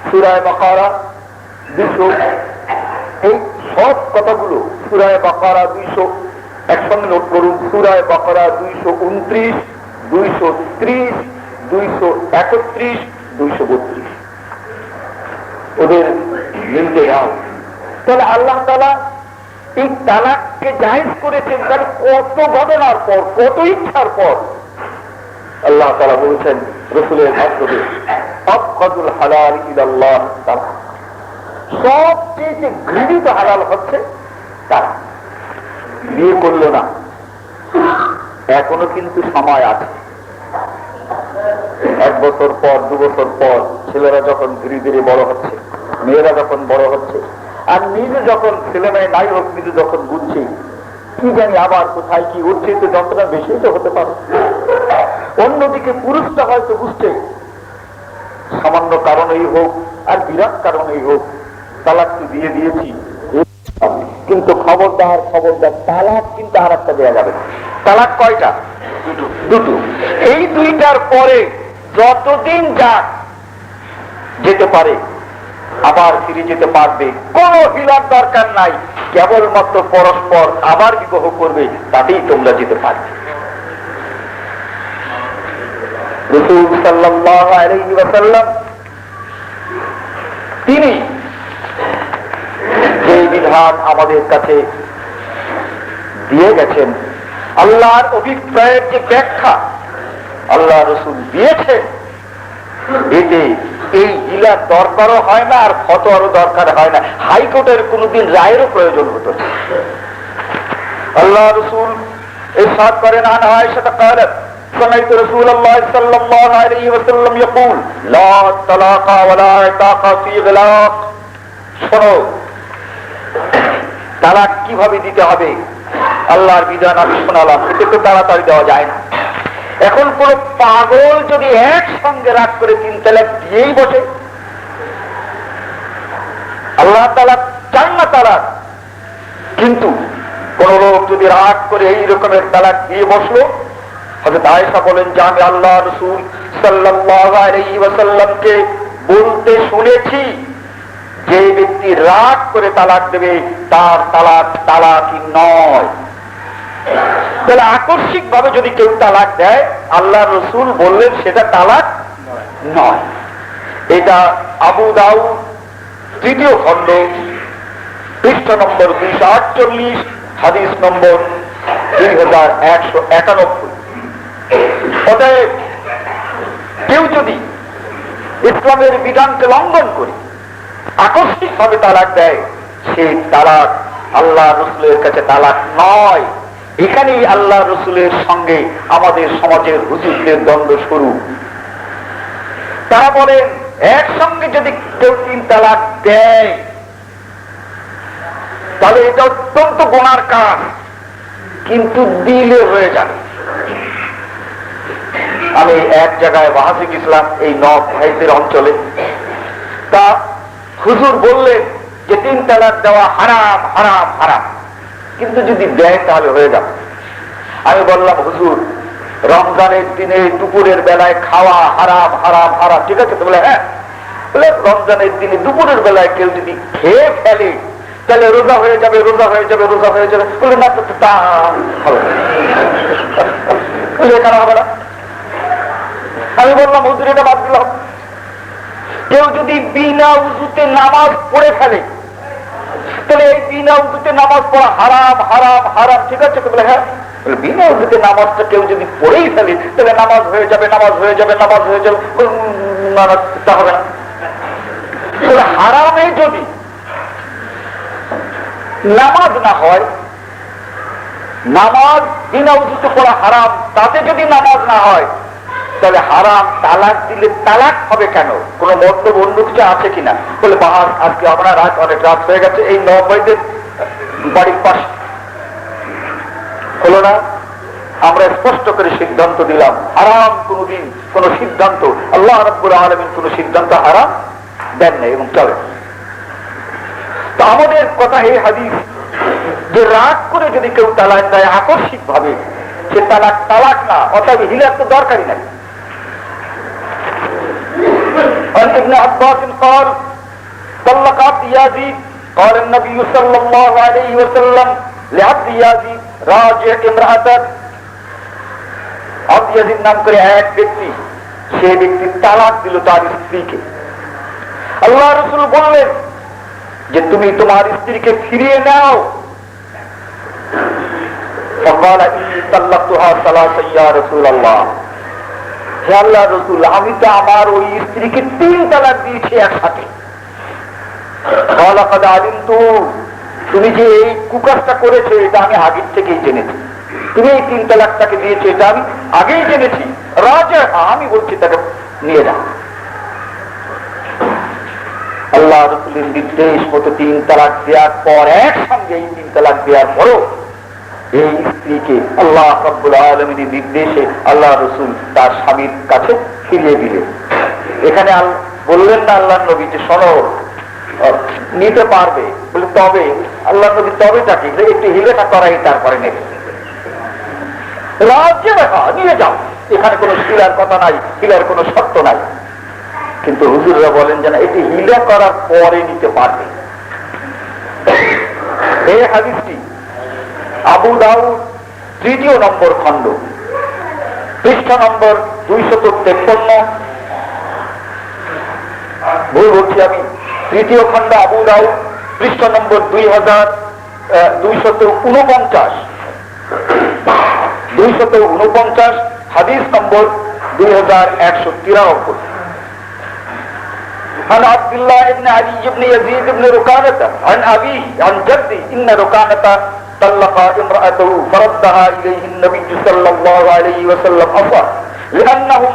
সূরা বাকারা 200, এই সব কথাগুলো সূরা বাকারা 200 একসঙ্গে নোট করুন। সূরা বাকারা 229, 230, 231, 232 ওদের মিলতে যাও। তাহলে আল্লাহ তাআলা এই তালাককে জায়েজ করেছেন, তার কত ঘটনার পর, কত ইচ্ছার পর আল্লাহ তাআলা বলছেন রাসূলের মাধ্যমে আবগাদুল হালাল ইলাল্লাহ তালাক, সবচেয়ে ঘৃণিত হালাল হচ্ছে তালাক। বিয়ে করলো না, এখনো কিন্তু সময় আছে। 1 বছর পর 2 বছর পর ছেলেরা যখন ধীরে ধীরে বড় হচ্ছে, মেয়েরা যখন বড় হচ্ছে, আর নিজে যখন ছেলে মেয়ে নাই হোক নিজে যখন বুঝছে কি জানি আবার কোথায় কি উঠছে, তো যন্ত্রণা বেশি তো হতে পারে। অন্যদিকে পুরুষটা হয়তো বুঝছে সামান্য কারণেই হোক আর বিরাট কারণেই হোক তালাক তো দিয়ে দিয়েছি, কিন্তু খবরদার খবরদার তালাক কিন্তু আর একটা দেওয়া যাবে। তালাক কয়টা? দুটো। এই দুইটার পরে যতদিন যাক যেতে পারে আবার ফিরে যেতে পারবে, কোনো হিলার দরকার নাই, কেবলমাত্র পরস্পর আবার বিবাহ করবে, তাতেই তোমরা যেতে পারবে। রাসূল সাল্লাল্লাহু আলাইহি ওয়াসাল্লাম তিনি যে বিধান আমাদের কাছে দিয়ে গেছেন, আল্লাহর অভিপ্রায়ের যে ব্যাখ্যা আল্লাহ রাসূল দিয়েছেন, এতে এই হিলার দরকারও হয় না আর ফতোয়ারও দরকার হয় না, হাইকোর্টের কোনদিন রায়েরও প্রয়োজন হতো না। আল্লাহ রাসূল ইরশাদ করেন, আন আয়েশা قالت سمعت رسول الله صلى الله عليه وسلم يقول لا طلاق ولا عتاق في غلاق। শোনো, তালাক কিভাবে দিতে হবে আল্লাহর বিধান আমি শোনালাম, এটা তো তাড়াতাড়ি দেওয়া যায় না। এখন কোন পাগল যদি একসঙ্গে রাগ করে 3 তালাক দিয়েই বসে, আল্লাহ তাআলা চান না তালাক, কিন্তু কোন লোক যদি রাগ করে এই রকমের তালাক দিয়ে বসলো, হযরত আয়েশা বলেন যে আমি আল্লাহ রাসূল সাল্লাল্লাহু আলাইহি ওয়াসাল্লামকে বলতে শুনেছি, যে ব্যক্তি রাগ করে তালাক দেবে তার তালাক তালাকই নয়। তাহলে আকস্মিক ভাবে যদি কেউ তালাক দেয়, আল্লাহ রাসূল বললেন সেটা তালাক নয়। এটা আবু দাউদ 3য় খণ্ড পৃষ্ঠা নম্বর 248, হাদিস নম্বর 2191। অতএব কেউ যদি ইসলামের বিধানকে লঙ্ঘন করে আকস্মিক ভাবে তালাক দেয়, সেই তালাক আল্লাহ রাসূলের কাছে তালাক নয়। এখানেই আল্লাহ রাসূলের সঙ্গে আমাদের সমাজের হুজুরদের দ্বন্দ্ব শুরু। তারা বলেন একসঙ্গে যদি কেউ 3 তালাক দেয় তাহলে এটা অত্যন্ত গুনার কাজ, কিন্তু দিলে হয়ে যাবে। আমি এক জায়গায় ওয়াহাবি ইসলাম এই নব ভাইদের অঞ্চলে, তা হুজুর বললেন যে 3 তালাক দেওয়া হারাম হারাম হারাম, কিন্তু যদি দেয় তাহলে হয়ে যাবে। আমি বললাম হুজুর রমজানের দিনে দুপুরের বেলায় খাওয়া হারাম হারাম হারাম, ঠিক আছে তো? বলে হ্যাঁ। বলে রমজানের দিনে দুপুরের বেলায় কেউ যদি খেয়ে ফেলে তাহলে রোজা হয়ে যাবে, রোজা হয়ে যাবে, রোজা হয়ে যাবে। বলে না, তা হবে কেন হবে না? আমি বললাম হুজুর এটা বাদ দিলাম। কেউ যদি বিনা উযুতে নামাজ পড়ে ফেলে তাহলে এই বিনা উযুতে নামাজ পড়া হারাম হারাম হারাম, ঠিক আছে তো? বলে হ্যাঁ। বিনা উযুতে নামাজটা কেউ যদি পড়েই ফেলে তাহলে নামাজ হয়ে যাবে, নামাজ হয়ে যাবে, নামাজ হয়ে যাবে, তা হবে না। তাহলে হারামে যদি নামাজ না হয়, নামাজ বিনা উযুতে পড়া হারাম, তাতে যদি নামাজ না হয় তাহলে হারাম তালাক দিলে তালাক হবে কেন? কোন মতলব অন্য কিছু আছে কিনা? বলে বাহার আজকে আমরা রাত অনেক রাত হয়ে গেছে, এই নবাইদের বাড়ির পাশে হলো না, আমরা স্পষ্ট করে সিদ্ধান্ত দিলাম হারাম কোনদিন কোন সিদ্ধান্ত আল্লাহ রাব্বুল আলামিন কোন সিদ্ধান্ত হারাম দেন না এবং চলে। তো আমাদের কথা এই হাদিস যে রাগ করে যদি কেউ তালাক দেয় আকস্মিক ভাবে, সে তালাক তালাক না, অর্থাৎ হিলার তো দরকারই নাই। ابن عباس قال طلق عبد يزيد قال النبي صلى الله عليه وسلم لعبد يزيد راجع امرأتك। আব্দ ইয়াজিদ নাম করে এক ব্যক্তি, সে ব্যক্তি তালাক দিল তার স্ত্রীকে। আল্লাহ রাসূল বললেন যে তুমি তোমার স্ত্রীকে ফিরিয়ে নাও। فقال إني طلقتها ثلاثا يا رسول الله। হে আল্লাহ রসুল, আমি তো আমার ওই স্ত্রীকে 3 তালাক দিয়েছি একসাথে। তুমি যে এই কুকাজটা করেছো এটা আমি আগের থেকেই জেনেছি। তুমি এই 3 তালাকটাকে দিয়েছো এটা আমি আগেই জেনেছি। রাজা, আমি বলছি তাকে নিয়ে যাও। আল্লাহ রসুলের নির্দেশ মতো 3 তালাক দেওয়ার পর, একসঙ্গে এই 3 তালাক দেওয়ার পরও এই স্ত্রীকে আল্লাহ রাব্বুল আলামিনের নির্দেশে আল্লাহ রসুল তার স্বামীর কাছে ফিরিয়ে দিলেন। এখানে বললেন না আল্লাহ নবী যে শোনো, নিতে পারবে বলে, তবে আল্লাহ নবী তবেটা কি, একটু হিলেটা করাই তারপরে নেবে। রাজ্যে নিয়ে যাও, এখানে কোনো শিলার কথা নাই, শিলার কোনো শর্ত নাই। কিন্তু হুজুররা বলেন যে না, এটি হিলা করার পরে নিতে পারবে। এই হাদিসটি আবু দাউদ 3 নম্বর খণ্ড, পৃষ্ঠা নম্বর 253, ভুল বলছি আমি, 3 খণ্ড আবু দাউদ, পৃষ্ঠা নম্বর 249, হাদিস নম্বর 2193। عن عبد الله بن علي بن يزيد بن ركانة عن أبيه عن جده إن ركانة طلق امرأته فردها إليه النبي صلى الله عليه وسلم أصلا لأنهم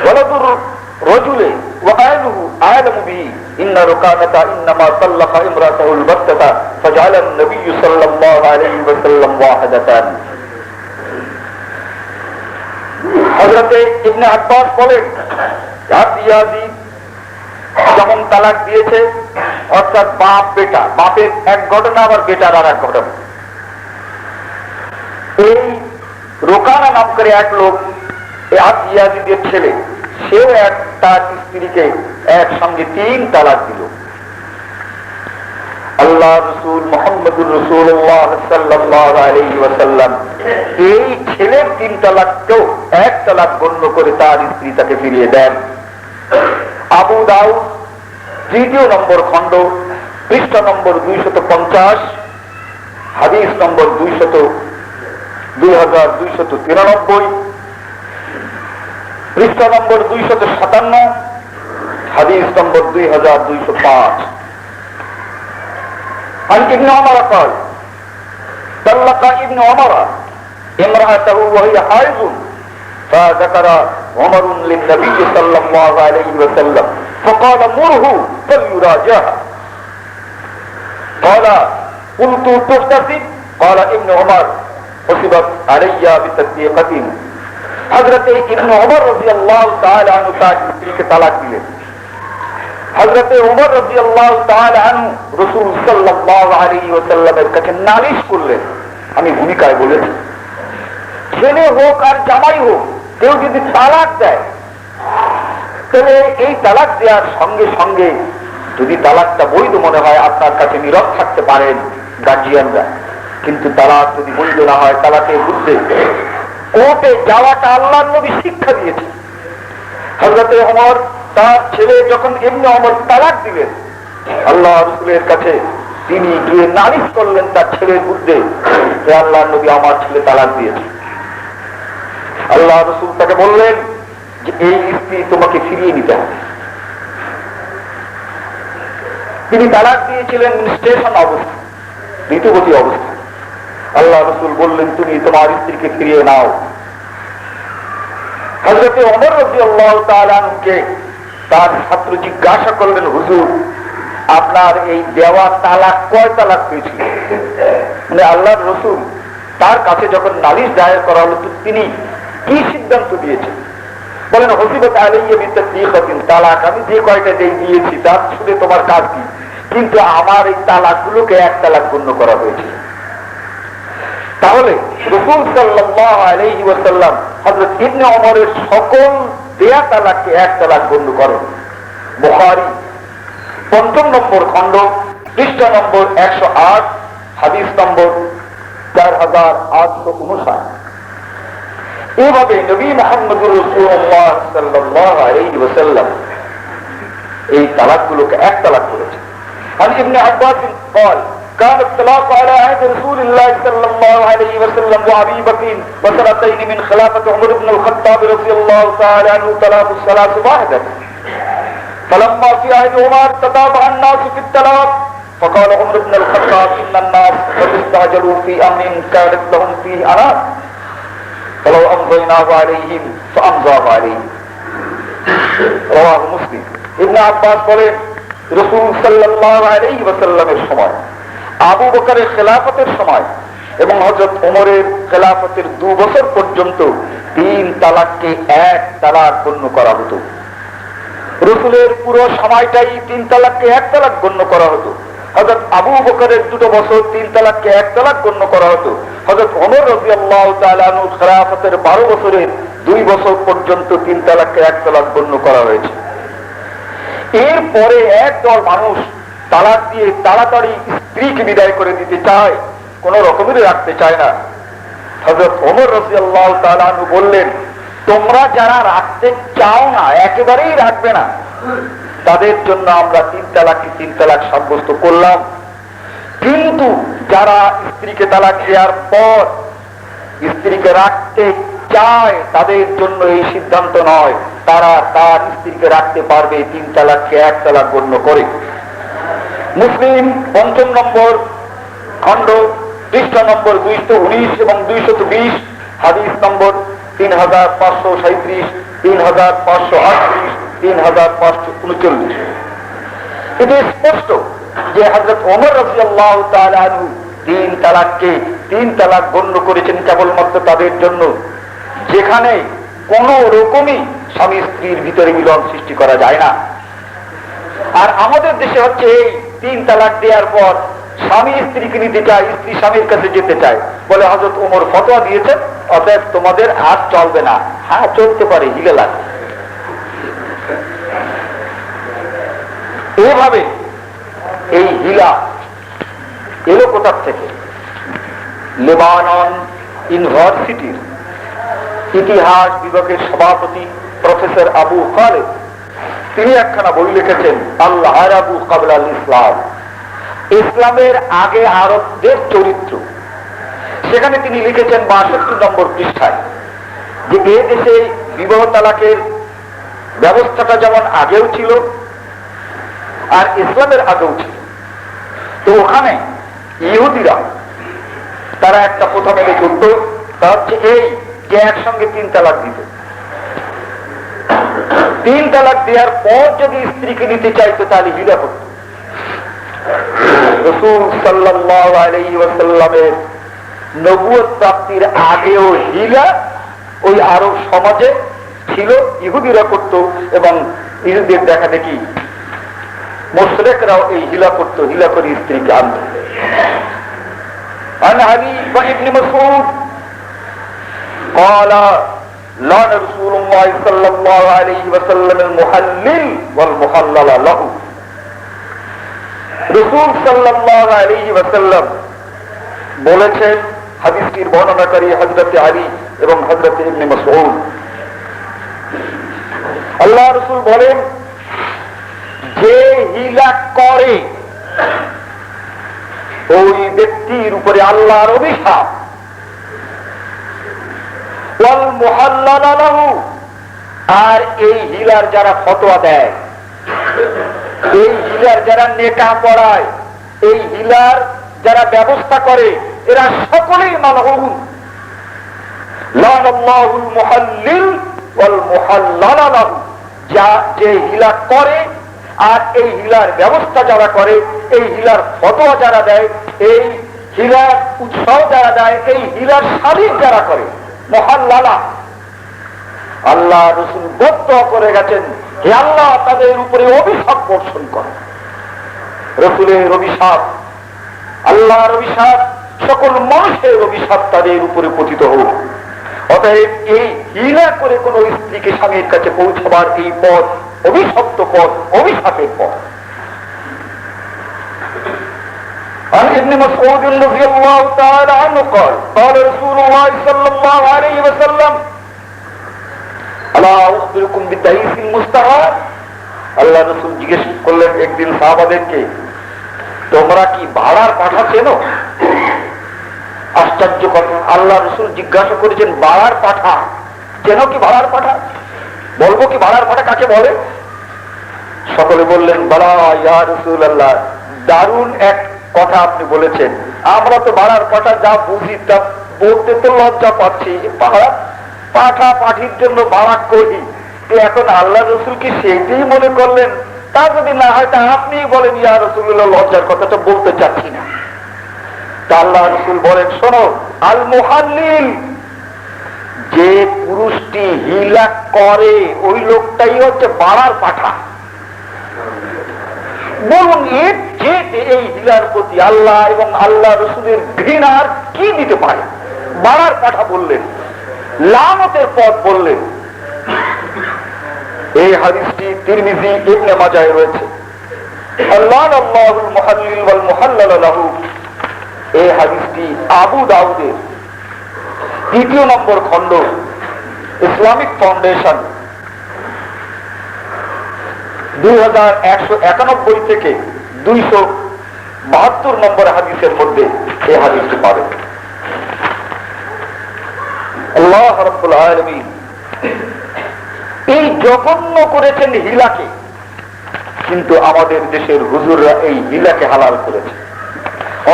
ولد الرجل وأهله أعلم به إن ركانة إنما طلق امرأته البتة فجعل النبي صلى الله عليه وسلم واحدة. حضرت ابن عباس বলেন, ইয়াজিদ যেমন তালাক দিয়েছে, অর্থাৎ বাপ বেটা, বাপের এক ঘটনা আবার বেটার আর এক ঘটনা। এই রোকানা নাম করে এক লোক, ইয়াজিদের ছেলে, সেও তার স্ত্রীকে একসঙ্গে 3 তালাক দিল। আল্লাহ রসুল মুহাম্মদুর রাসূলুল্লাহ সাল্লাল্লাহু আলাইহি ওয়াসাল্লাম এই ছেলের 3 তালাককেও 1 তালাক গণ্য করে তার স্ত্রী তাকে ফিরিয়ে দেন। আবু দাউদ 3 নম্বর খণ্ড, পৃষ্ঠা নম্বর 250, হাদিস নম্বর 2293, পৃষ্ঠা নম্বর 257, হাদিস নম্বর 2205। عن ابن عمر قال طلق ابن عمر امرأته وهي حائض فذكر عمر للنبي صلى الله عليه وسلم فقال مره فليراجعها قال قلت تغتسل قال ابن عمر حسبت علي بتصديقة. হযরত ইবনে ওমর রাদিয়াল্লাহু তাআলা আনহু তার স্ত্রীকে তালাক দিলেন। হযরত ওমর রাদিয়াল্লাহু তাআলা আনহু রাসূল সাল্লাল্লাহু আলাইহি ওয়াসাল্লামের কাছে নালিশ করলেন। আমি ভূমিকায় বলেছি, ছেলে হোক আর জামাই হোক, কেউ যদি তালাক দেয়, তাহলে এই তালাক দেওয়ার সঙ্গে সঙ্গে যদি তালাকটা বৈধ মনে হয়, আপনার কাছে নীরব থাকতে পারেন গার্জিয়ানরা। কিন্তু তালাক যদি বৈধ না হয়, তালাকের বিরুদ্ধে কোর্টে যাওয়াটা আল্লাহর নবী শিক্ষা দিয়েছে। হযরত ওমর তার ছেলে যখন ইবনে ওমর তালাক দিলেন, আল্লাহ রাসূলের কাছে তিনি গিয়ে নালিশ করলেন তার ছেলের বিরুদ্ধে, যে আল্লাহর নবী আমার ছেলে তালাক দিয়েছে। আল্লাহ রাসূল তাকে বললেন যে এই স্ত্রী তোমাকে ফিরিয়ে নিতে হবে। তিনি তালাক দিয়েছিলেন স্টেশন অবস্থা, ঋতুবতী অবস্থা। আল্লাহ রাসূল বললেন তুমি তোমার স্ত্রীকে ফিরিয়ে নাও। হযরত ওমর রাদিয়াল্লাহু তাআলা আনহুকে তার ছাত্র জিজ্ঞাসা করলেন, হুজুর আপনার এই দেওয়া তালাক কয় তালাক হয়েছিল? মানে আল্লাহর রাসূল তার কাছে যখন নালিশ দায়ের করা হলো, তিনি কি সিদ্ধান্ত দিয়েছেন? বলেন হসিবত আলাইয়া বিতাসদিকাতিন, তালাক আমি যে কয়টা দিয়েছি তার শুনে তোমার কাজ কি? কিন্তু আমার এই তালাকগুলোকে 1 তালাক গণ্য করা হয়েছে। তাহলে রাসূল সাল্লাল্লাহু আলাইহি ওয়াসাল্লাম হযরত ইবনে ওমরের সকল দেয়া তালাককে 1 তালাক গণ্য করেন। বুখারী 5 নম্বর খণ্ড, পৃষ্ঠা নম্বর 108, হাদিস নম্বর 4859। এইভাবে নবী মুহাম্মদুর রাসূলুল্লাহ সাল্লাল্লাহু আলাইহি ওয়াসাল্লাম এই তালাকগুলোকে 1 তালাক করেছেন। عن ابن عباس قال كان الطلاق على عهد رسول الله صلى الله عليه وسلم وابي بكر وسنتين من خلافه عمر بن الخطاب رضي الله تعالى عنه طلاق الثلاث واحده. فلما في عهد عمر تتابع الناس في الطلاق فقال عمر بن الخطاب ان الناس قد استعجلوا في امر كانت لهم فيه انات فلو امضيناه عليهم فامضاه عليهم. رواه মুসলিম। ইবনে আব্বাস বলেন রাসূল সাল্লাল্লাহু আলাইহি ওয়াসাল্লামের সময়, আবু বকরের খেলাফতের সময় এবং হযরত ওমরের খেলাফতের 2 বছর পর্যন্ত 3 তালাককে 1 তালাক গণ্য করা হতো। রাসূলের পুরো সময়টাই 3 তালাককে 1 তালাক গণ্য করা হতো। হযরত আবু বকরের 2 বছর 3 তালাককে 1 তালাক গণ্য করা হতো। হযরত ওমর রাদিয়াল্লাহু তাআলা আনহু খেলাফতের 12 বছরের 2 বছর পর্যন্ত 3 তালাককে 1 তালাক গণ্য করা হয়েছে। এরপরে একদল মানুষ তালাক দিয়ে তাড়াতাড়ি স্ত্রীকে বিদায় করে দিতে চায়, কোন রকমেরই রাখতে চায় না। হযরত ওমর রাদিয়াল্লাহু তাআলা আনহু বললেন, তোমরা যারা রাখতে চাও না, একেবারেই রাখবে না, তাদের জন্য আমরা 3 তালাককে 3 তালাক সাব্যস্ত করলাম। কিন্তু যারা স্ত্রীকে তালাক দেওয়ার পর স্ত্রীকে রাখতে চায় তাদের জন্য এই সিদ্ধান্ত নয়, তারা তার স্ত্রীকে রাখতে পারবে 3 তালাককে 1 তালাক গণ্য করে। মুসলিম 5 নম্বর খণ্ড পৃষ্ঠা নম্বর 219 এবং 220, হাদিস নম্বর 3537, 3538, 3539। এটা স্পষ্ট যে হযরত ওমর রাদিয়াল্লাহু তাআলা আনহু 3 তালাককে 3 তালাক গণ্য করেছেন কেবলমাত্র তাদের জন্য যেখানে কোন রকমই স্বামী স্ত্রীর ভিতরে মিলন সৃষ্টি করা যায় না। আর আমাদের দেশে হচ্ছে এই 3 তালাক দেওয়ার পর স্বামী স্ত্রীকে নিতে চায়, স্ত্রী স্বামীর কাছে যেতে চায়, বলে হযরত ওমর ফতোয়া দিয়েছেন অতএব তোমাদের আর চলবে না। হ্যাঁ, চলতে পারে, হিলে লাগে। এভাবে এই হিলা এলো কোথার থেকে? লেবানন ইউনিভার্সিটির ইতিহাস বিভাগের সভাপতি প্রফেসর আবু খালেদ, তিনি একখানা বই লিখেছেন আল আরাবু ক্বাবলা আল ইসলাম, ইসলামের আগে আরবদের চরিত্র। সেখানে তিনি লিখেছেন 62 নম্বর পৃষ্ঠায় যে এ দেশে বিবাহ তালাকের ব্যবস্থাটা যেমন আগেও ছিল আর ইসলামের আগেও ছিল। তো ওখানে ইহুদিরা তারা একটা প্রথা মেনে চলত, তা হচ্ছে এই যে একসঙ্গে 3 তালাক দিত। 3 তালাক দেওয়ার পর যদি স্ত্রীকে নিতে চাইতো তাহলে হিলা করত। রাসূল সাল্লাল্লাহু আলাইহি ওয়াসাল্লামের নবুয়ত প্রাপ্তির আগেও হিলা ওই আরব সমাজে ছিল, ইহুদিরা করত এবং ইহুদিদের দেখা দেখি মুশরিকরাও এই হিলা করত, হিলা করে স্ত্রীকে আনত। عن علي بن مسعود قال لعن رسول الله صلى الله عليه وسلم المحلل والمحلل له। রাসূল সাল্লাল্লাহু আলাইহি ওয়াসাল্লাম বলেছেন, হাদিসটির বর্ণনাকারী হযরত আলী এবং হযরত ইবনে মাসউদ, আল্লাহ রাসূল বলেন যে হিলা করে ওই ব্যক্তির উপরে আল্লাহর অভিশাপ। ওয়াল মুহাল্লাল লাহু, আর এই হিলার যারা ফতোয়া দেয়, এই হিলার যারা নেকাহ পড়ায়, এই হিলার যারা ব্যবস্থা করে, এরা সকলেই মালউন। লানাল্লাহুল মুহাল্লিল ওয়াল মুহাল্লাল লাহু, যে হিলা করে আর এই হিলার ব্যবস্থা যারা করে, এই হিলার ফতোয়া যারা দেয়, এই হিলার উৎসাহ যারা দেয়, এই হিলার সালিশ যারা করে, মুহাল্লালা, আল্লাহ রাসূল বদদুআ করে গেছেন, হে আল্লাহ তাদের উপরে অভিশাপ বর্ষণ করে। রাসূলের অভিশাপ, আল্লাহর অভিশাপ, সকল মানুষের অভিশাপ তাদের উপরে পতিত হোক। অতএব এই হিলা করে কোন স্ত্রীকে স্বামীর কাছে পৌঁছাবার এই পথ অভিশপ্ত পথ, অভিশাপের পথ। عن ابن مسعود رضي الله تعالى عنه قال قال رسول الله صلى الله عليه وسلم ألا أخبركم بالدعيس المستعار। আল্লাহ রাসূল জিজ্ঞেস করলেন একদিন সাহাবাদেরকে তোমরা কি ভাড়ার পাঠা চেনো? আশ্চর্য কথা, আল্লাহ রসুল জিজ্ঞাসা করেছেন ভাড়ার পাঠা চেনো কি? ভাড়ার পাঠা বলবো কি? ভাড়ার পাঠা কাকে বলে? সকলে বললেন বালা ইয়া রাসূলুল্লাহ, দারুণ এক কথা আপনি বলেছেন। আমরা তো ভাড়ার পাঠা যা বুঝি তা বলতে তো লজ্জা পাচ্ছি। পাঠা পাঠির জন্য ভাড়া করি, এখন আল্লাহ রসুল কি সেইটাই মনে করলেন? তা যদি না হয় তা আপনি বলেন ইয়া রাসূলুল্লাহ, লজ্জার কথাটা বলতে চাচ্ছি না। তা আল্লাহ রসুল বলেন শোনো, আল মুহাল্লিল, যে পুরুষটি হিলা করে ওই লোকটাই হচ্ছে ভাড়ার পাঠা। বলুন এর যে এই হিলার প্রতি আল্লাহ এবং আল্লাহ রসুলের ঘৃণার কি দিতে পারে? ভাড়ার পাঠা বললেন, লানতের পথ বললেন। এই হাদিসটি তিরমিজি ইবনে মাজায় রয়েছে। আল্লাহুল মুহাল্লিল ওয়াল মুহাল্লাল লাহু, এই হাদিসটি আবু দাউদের 3 নম্বর খণ্ড ইসলামিক ফাউন্ডেশন 2191 থেকে 272 নম্বর হাদিসের মধ্যে এই হাদিসটি পাবেন। আল্লাহ রাব্বুল আলামিন এই জঘন্য করেছেন হিলাকে, কিন্তু আমাদের দেশের হুজুররা এই হিলাকে হালাল করেছে।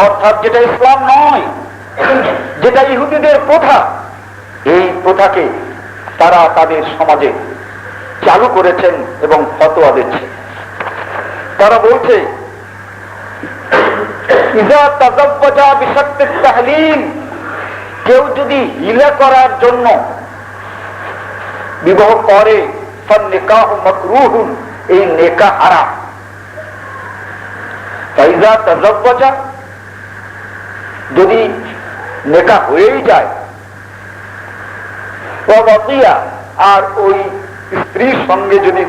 অর্থাৎ যেটা ইসলাম নয়, যেটা ইহুদিদের প্রথা, এই প্রথাকে তারা তাদের সমাজে চালু করেছেন এবং ফতোয়া দিচ্ছে। তারা বলছে ইজা তাযাওয়াজা বিশারতিত তাহলিল, কেউ যদি হিলা করার জন্য বিবাহ করে ফান্নিকাহু মাকরুহুন, এই নেকাহ হারাম। ফাইজা তাযাওয়াজা, যদি নেকাহ হয়েই যায়, ওয়াতিয়া, আর ওই স্ত্রীর সঙ্গে যদি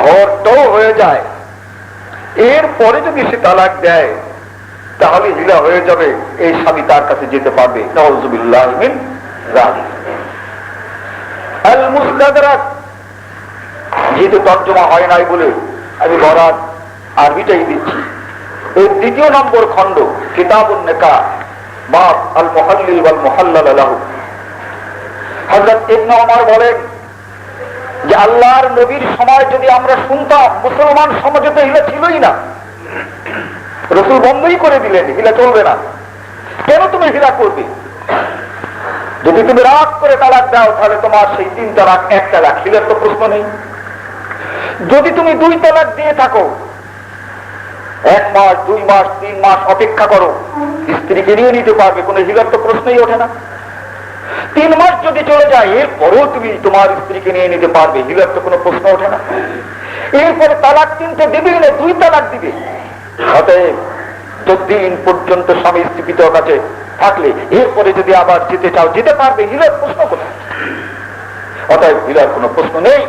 ঘরটাও হয়ে যায়, এরপরে যদি সে তালাক দেয় তাহলে হিলা হয়ে যাবে, এই স্বামী তার কাছে যেতে পারবে। নাউযুবিল্লাহি মিন যালিক। আল মুস্তাদরাক, যেহেতু তর্জমা হয় নাই বলে আমি বরাত আরবিটাই দিচ্ছি। এই 2 নম্বর খণ্ড কিতাবুন নিকাহ, বাব আল মুহাল্লিল ওয়াল মুহাল্লাল লাহু। হযরত ইবনে ওমর বলেন যে আল্লাহর নবীর সময় যদি আমরা শুনতাম, মুসলমান সমাজে তো হিলা ছিলই না, রাসূল বন্ধই করে দিলেন হিলা চলবে না। কেন তুমি হিলা করবে? যদি তুমি রাগ করে তালাক দাও তাহলে তোমার সেই 3 তালাক 1 তালাক, হিলার তো প্রশ্ন নেই। যদি তুমি 2 তালাক দিয়ে থাকো, 1 মাস 2 মাস 3 মাস অপেক্ষা করো, স্ত্রীকে নিয়ে নিতে পারবে, কোনো হিলার তো প্রশ্নই ওঠে না। 3 মাস যদি চলে যায় এরপরেও তুমি তোমার স্ত্রীকে নিয়ে নিতে পারবে, হিলার তো কোনো প্রশ্ন ওঠে না। এরপরে তালাক 3টে দিবে না, 2 তালাক দিবে। অতএব যতদিন পর্যন্ত স্বামী স্ত্রী পিতার কাছে থাকলে এরপরে যদি আবার যেতে চাও যেতে পারবে, হিলার প্রশ্ন কোথায়? অতএব হিলার কোনো প্রশ্ন নেই।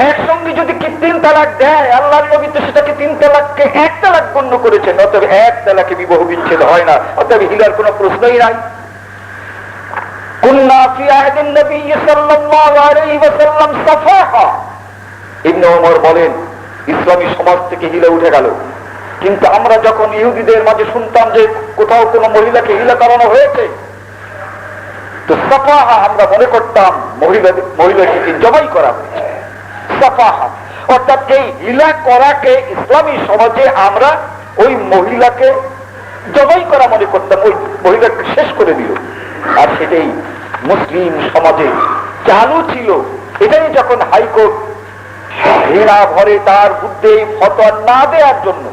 একসঙ্গে যদি 3 তালাক দেয়, আল্লাহর নবী তো সেটাকে 3 তালাককে 1 তালাক গণ্য করেছেন। অতএব 1 তালাকে বিবাহ বিচ্ছেদ হয় না, অতএব হিলার কোনো প্রশ্নই নাই। কুন্না ফি আহদিন নবী সাল্লাল্লাহু আলাইহি ওয়াসাল্লাম সাফাহা, ইবনে ওমর বলেন ইসলামী সমাজ থেকে হিলা উঠে গেল, কিন্তু আমরা যখন ইহুদিদের মাঝে শুনতাম যে কোথাও কোনো মহিলাকে হিলা করানো হয়েছে, তো সাফাহা আমরা মনে করতাম মহিলাটিকে জবাই করা হয়েছে। সাফাহা অর্থাৎ এই হিলা করাকে ইসলামী সমাজে আমরা ওই মহিলাকে জবাই করা মনে করতাম, ওই মহিলাকে শেষ করে দিল। আর সেটাই মুসলিম সমাজে চালু ছিল। এটাই যখন হাইকোর্ট ঘৃণা ভরে তার বুদ্ধে ফতোয়া না দেওয়ার জন্য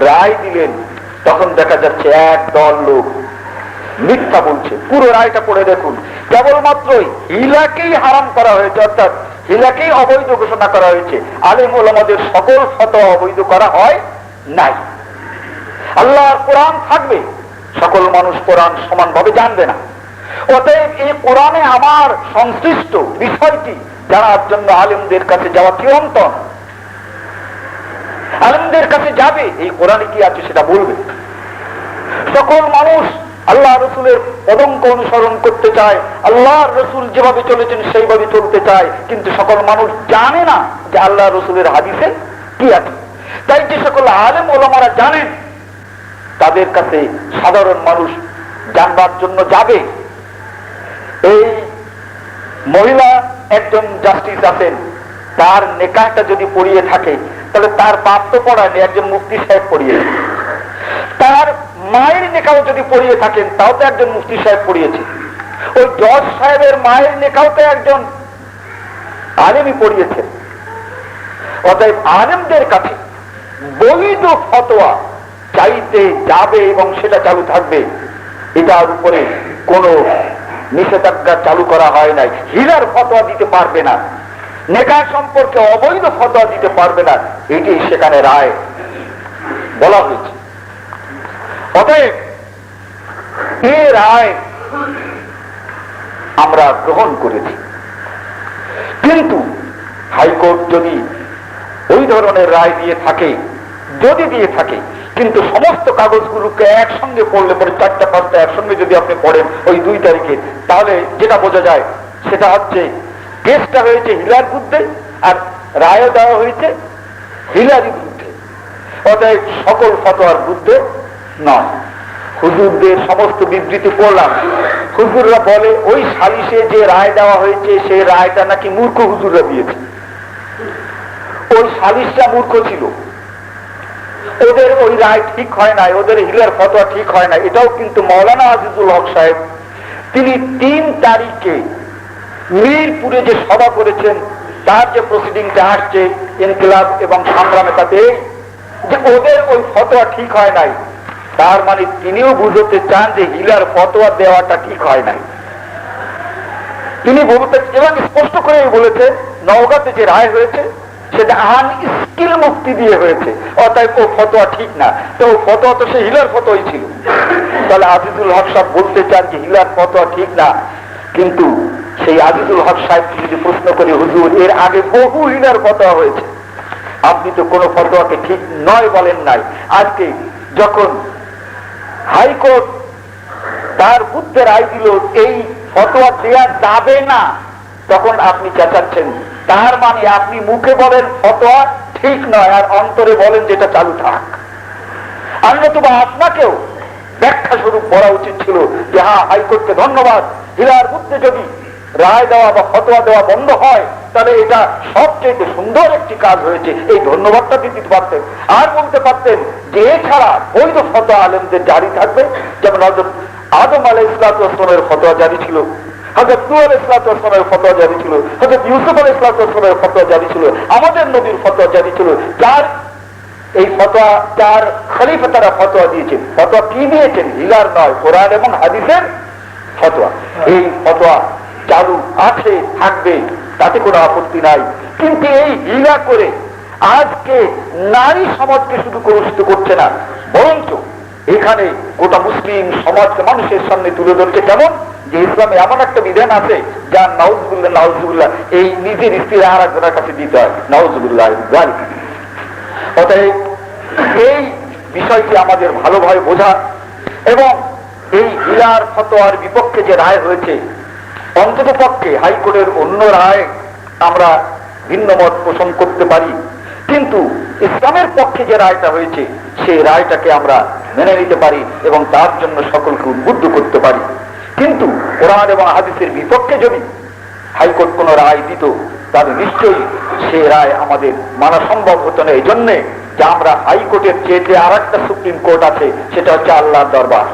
রায় দিলেন, তখন দেখা যাচ্ছে এক দল লোক মিথ্যা বলছে। পুরো রায়টা পড়ে দেখুন, কেবলমাত্রই হিলাকেই হারাম করা হয়েছে, অর্থাৎ হিলাকেই অবৈধ ঘোষণা করা হয়েছে। আলেম ওলামাদের সকল ফতোয়া অবৈধ করা হয় নাই। আল্লাহর কোরআন থাকবে, সকল মানুষ কোরআন সমানভাবে জানবে না। অতএব এই কোরআনে আমার সংশ্লিষ্ট বিষয়টি জানার জন্য আলেমদের কাছে যাওয়া চিরন্তন। আলেমদের কাছে যাবে, এই কোরআনে কি আছে সেটা বলবে। সকল মানুষ আল্লাহ রসুলের পদঙ্ক অনুসরণ করতে চায়, আল্লাহর রসুল যেভাবে চলেছেন সেইভাবে চলতে চায়, কিন্তু সকল মানুষ জানে না যে আল্লাহ রসুলের হাদিসে কি আছে। তাই যে সকল আলেম ওলামারা জানেন, তাদের কাছে সাধারণ মানুষ জানবার জন্য যাবে। এই মহিলা একজন জাস্টিস আছেন, তার নেকাহটা যদি পড়িয়ে থাকে তাহলে তার বাপ তো পড়ায়নি, একজন মুফতি সাহেব পড়িয়েছে। তার মায়ের নেকাও যদি পড়িয়ে থাকেন তাও তো একজন মুফতি সাহেব পড়িয়েছে। ওই জজ সাহেবের মায়ের নেকাও তো একজন আলেমই পড়িয়েছেন। অতএব আলেমদের কাছে বৈধ ফতোয়া চাইতে যাবে এবং সেটা চালু থাকবে, এটার উপরে কোন নিষেধাজ্ঞা চালু করা হয় নাই। হিলার ফতোয়া দিতে পারবে না, নেকাহ সম্পর্কে অবৈধ ফতোয়া দিতে পারবে না, এটি সেখানে রায় বলা হয়েছে। অতএব এ রায় আমরা গ্রহণ করেছি। কিন্তু হাইকোর্ট যদি ওই ধরনের রায় দিয়ে থাকে, যদি দিয়ে থাকে, কিন্তু সমস্ত কাগজগুলোকে একসঙ্গে পড়লে পরে 4টা 5টা একসঙ্গে যদি আপনি পড়েন ওই 2 তারিখে, তাহলে যেটা বোঝা যায় সেটা হচ্ছে কেসটা হয়েছে হিলার বিরুদ্ধে আর রায়ও দেওয়া হয়েছে হিলারি বিরুদ্ধে। অতএব সকল ফতোয়ার বিরুদ্ধে নয়। হুজুরদের সমস্ত বিবৃতি পড়লাম, হুজুররা বলে ওই সালিশে যে রায় দেওয়া হয়েছে সেই রায়টা নাকি মূর্খ হুজুররা দিয়েছে। ওই সালিশটা মূর্খ ছিল, ওদের ওই রায় ঠিক হয় নাই, ওদের হিলার ফতোয়া ঠিক হয় না। এটাও কিন্তু মাওলানা আজিজুল হক সাহেব তিনি 3 তারিখে মিরপুরে যে সভা করেছেন, তার যে প্রসিডিংটা আসছে ইনকিলাব এবং সংগ্রামে, তাতে যে ওদের ওই ফতোয়া ঠিক হয় নাই, তার মানে তিনিও বুঝতে চান যে হিলার ফতোয়া দেওয়াটা ঠিক হয় নাই। তিনি বলতে এবং স্পষ্ট করে বলেছেন নওগাঁতে যে রায় হয়েছে সেটা আনস্কিল মুক্তি দিয়ে হয়েছে, অতএব ও ফতোয়া ঠিক না। তো ফতোয়া তো সে হিলার ফতোয়াই ছিল। তাহলে আজিজুল হক সাহেব বলতে চান যে হিলার ফতোয়া ঠিক না, কিন্তু সেই আজিজুল হক সাহেবকে যদি প্রশ্ন করে হুজুর এর আগে বহু হিলার ফতোয়া হয়েছে, আপনি তো কোনো ফতোয়াকে ঠিক নয় বলেন নাই, আজকে যখন হাইকোর্ট তার বুদ্ধে রায় দিল এই ফতোয়া দেওয়া যাবে না, তখন আপনি চেঁচাচ্ছেন, তার মানে আপনি মুখে বলেন ফতোয়া ঠিক নয় আর অন্তরে বলেন যেটা চালু থাক। আর নতুবা আপনাকেও ব্যাখ্যা স্বরূপ বলা উচিত ছিল যে হ্যাঁ হাইকোর্টকে ধন্যবাদ, হিলার বুদ্ধে যদি রায় দেওয়া বা ফতোয়া দেওয়া বন্ধ হয় তাহলে এটা সবচেয়ে সুন্দর একটি কাজ হয়েছে, এই ধন্যবাদটা দিতে পারতেন। আর বলতে পারতেন যে এছাড়া বৈধ ফতোয়া আলেমদের জারি থাকবে, যেমন হযরত আদম আলাইহিস সালামের ফতোয়া জারি ছিল, হযরত নূহ আলাইহিস সালামের ফতোয়া জারি ছিল, হযরত ইউসুফ আলাইহিস সালামের ফতোয়া জারি ছিল, আমাদের নবীর ফতোয়া জারি ছিল। যার এই ফতোয়া চার খলিফা তারা ফতোয়া দিয়েছেন। ফতোয়া কি দিয়েছেন? হিলার নয়, কোরআন এবং হাদিসের ফতোয়া। এই ফতোয়া চালু আছে, থাকবে, তাতে কোনো আপত্তি নাই। কিন্তু এই হিলা করে আজকে নারী সমাজকে শুধু কলুষিত করছে না, বরঞ্চ এখানে গোটা মুসলিম সমাজকে মানুষের সামনে তুলে ধরছে। কেমন যে ইসলামে এমন একটা বিধান আছে যা নাউজুবিল্লাহ নাউজুবিল্লাহ এই নিজের স্ত্রী আর একজনের কাছে দিতে হয়, নাউজুবিল্লাহ। অতএব এই বিষয়টি আমাদের ভালোভাবে বোঝা এবং এই হিলার ফতোয়ার বিপক্ষে যে রায় হয়েছে, অন্তত পক্ষে হাইকোর্টের অন্য রায় আমরা ভিন্ন মত পোষণ করতে পারি, কিন্তু ইসলামের পক্ষে যে রায়টা হয়েছে সেই রায়টাকে আমরা মেনে নিতে পারি এবং তার জন্য সকলকে উদ্বুদ্ধ করতে পারি। কিন্তু কোরআন এবং হাদিসের বিপক্ষে যদি হাইকোর্ট কোনো রায় দিত তাহলে নিশ্চয়ই সে রায় আমাদের মানা সম্ভব হতো না। এই জন্যে যে আমরা হাইকোর্টের চেয়ে আর একটা সুপ্রিম কোর্ট আছে, সেটা হচ্ছে আল্লাহর দরবার।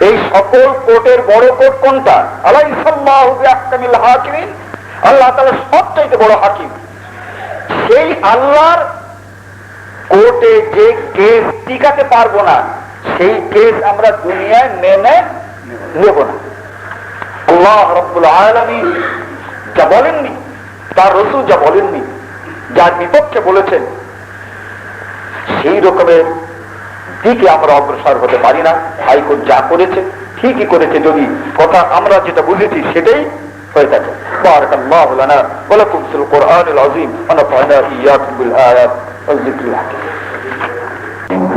এই সকল কোর্টের বড় কোর্ট কোনটা? আলাইহিসসাল্লাহু বিআহকামিল হাকিমিন, আল্লাহ তাআলা সবচাইতে বড় হাকিম। সেই আল্লাহর কোর্টে যে কেস টিকাতে পারবো না, সেই কেস আমরা দুনিয়ায় মেনে নেব না। আল্লাহ রাব্বুল আলামিন যা বলেননি, তার রাসূল যা বলেননি, যার বিপক্ষে বলেছেন, সেই রকমের দিকে আমরা অগ্রসর হতে পারি না। হাইকোর্ট যা করেছে ঠিকই করেছে, যদি কথা আমরা যেটা বুঝেছি সেটাই হয়ে থাকে। বারাকাল্লাহু লানা ওয়া লাকুম ফিল কুরআনিল আযীম ওয়া নাফা'না ইয়্যাকুম বিল আয়াত ওয়াল যিকরিল হাকীম।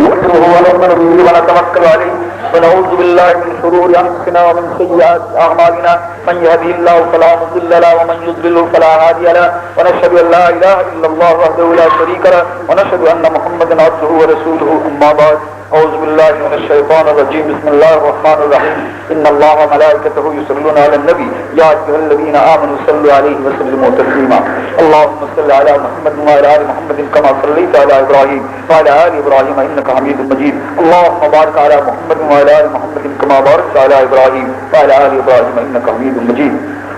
ওয়া হুয়া রাব্বুনা ওয়া তাওয়াক্কালু আলাইহি ونعوذ بالله من شرور أنفسنا ومن سيئات أعمالنا من يهده الله فلا مضل له ومن يضلل فلا هادي له ونشهد أن لا إله إلا الله وحده لا شريك له ونشهد أن محمدا عبده ورسوله أما بعد أعوذ بالله من الشيطان الرجيم بسم الله الرحمن الرحيم إن الله وملائكته يصلون على النبي يا أيها الذين آمنوا صلوا عليه وسلموا تسليما اللهم صل على محمد وعلى آل محمد كما صليت على إبراهيم وعلى آل إبراهيم إنك حميد مجيد اللهم بارك على محمد وعلى آل محمد كما باركت على إبراهيم وعلى آل إبراهيم إنك حميد مجيد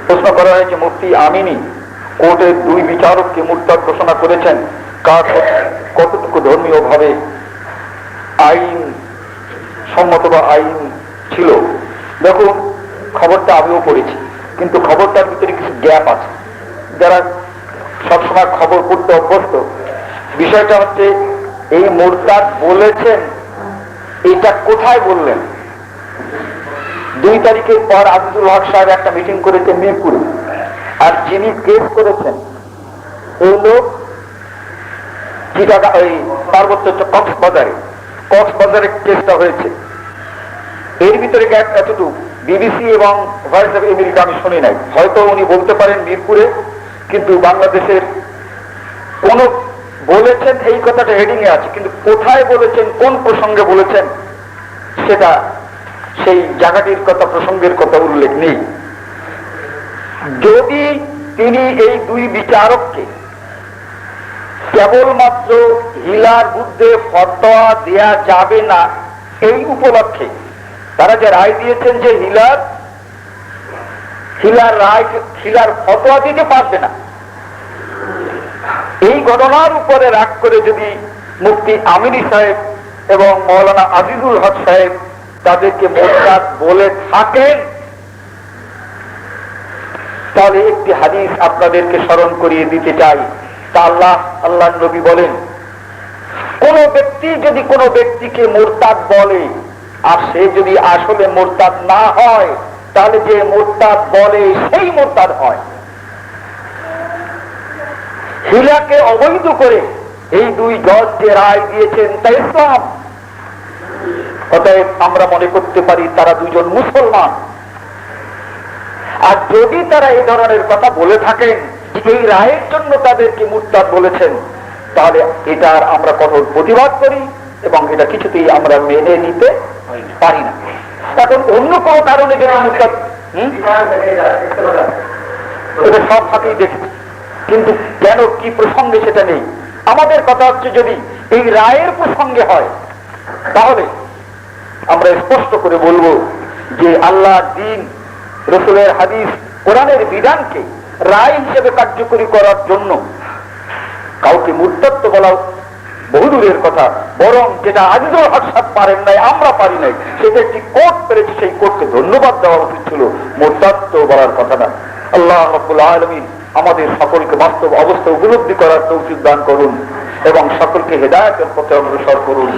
প্রশ্ন করা হয়েছে মুফতি আমিনী কোর্টের দুই বিচারককে মুরতাদ ঘোষণা করেছেন কার কতটুকু ধর্মীয় ভাবে আইন সম্মত বা আইন ছিল। দেখুন খবরটা আমিও পড়েছি, কিন্তু খবরটার ভিতরে কিছু গ্যাপ আছে। যারা সবসময় খবর পড়তে অভ্যস্ত, বিষয়টা হচ্ছে এই মুরতাদ বলেছেন এটা কোথায় বললেন। 2 তারিখের পর আব্দুল হক সাহেব একটা মিটিং করেছেন মিরপুরে, আর যিনি কেস করেছেন এই লোক ওই পার্বত্য কক্সবাজারে কেসটা হয়েছে। এর ভিতরে গ্যাপ এতটুকু বিবিসি এবং ভয়েস অফ আমেরিকা আমি শুনি নাই। হয়তো উনি বলতে পারেন মিরপুরে, কিন্তু বাংলাদেশের কোন বলেছেন এই কথাটা হেডিং এ আছে, কিন্তু কোথায় বলেছেন কোন প্রসঙ্গে বলেছেন সেটা সেই জায়গাটির কথা প্রসঙ্গের কথা উল্লেখ নেই। যদি তিনি এই 2 বিচারককে কেবলমাত্র হিলার বিরুদ্ধে ফতোয়া দেয়া যাবে না এই উপলক্ষে তারা যে রায় দিয়েছেন যে হিলার ফতোয়া দিতে পারবে না, এই ঘটনার উপরে রাগ করে যদি মুফতি আমিনী সাহেব এবং মৌলানা আজিজুল হক সাহেব তাদেরকে মুরতাদ বলে থাকেন, তাহলে একটি হাদিস আপনাদেরকে স্মরণ করিয়ে দিতে চাই। তা আল্লাহ নবী বলেন, কোন ব্যক্তি যদি কোনো ব্যক্তিকে মুরতাদ বলে আর সে যদি আসলে মুরতাদ না হয়, তাহলে যে মুরতাদ বলে সেই মুরতাদ হয়। হিলাকে অবৈধ করে এই 2 জজ যে রায় দিয়েছেন তা ইসলাম। অতএব আমরা মনে করতে পারি তারা 2 জন মুসলমান। আর যদি তারা এই ধরনের কথা বলে থাকেন এই রায়ের জন্য তাদেরকে মুরতাদ বলেছেন, তাহলে এটার আমরা কঠোর প্রতিবাদ করি এবং এটা কিছুতেই আমরা মেনে নিতে পারি না। এখন অন্য কোনো কারণে যদি মুরতাদ এটা সব ফাঁকেই দেখেছি, কিন্তু কেন কি প্রসঙ্গে সেটা নেই। আমাদের কথা হচ্ছে যদি এই রায়ের প্রসঙ্গে হয়, তাহলে আমরা স্পষ্ট করে বলবো যে আল্লাহর দ্বীন, রাসূলের হাদিস, কোরআনের বিধানকে রায় হিসেবে কার্যকরী করার জন্য কাউকে মুরতাদ তো বলা বহুদূরের কথা, বরং যেটা আজিজুল হক সাহেব পারেন নাই, আমরা পারি নাই, সেটা একটি কোর্ট পেরেছে, সেই কোর্টকে ধন্যবাদ দেওয়া উচিত ছিল, মুরতাদ তো বলার কথা না। আল্লাহ রাব্বুল আলামিন আমাদের সকলকে বাস্তব অবস্থা উপলব্ধি করার তৌফিক দান করুন এবং সকলকে হেদায়েতের পথে অগ্রসর করুন।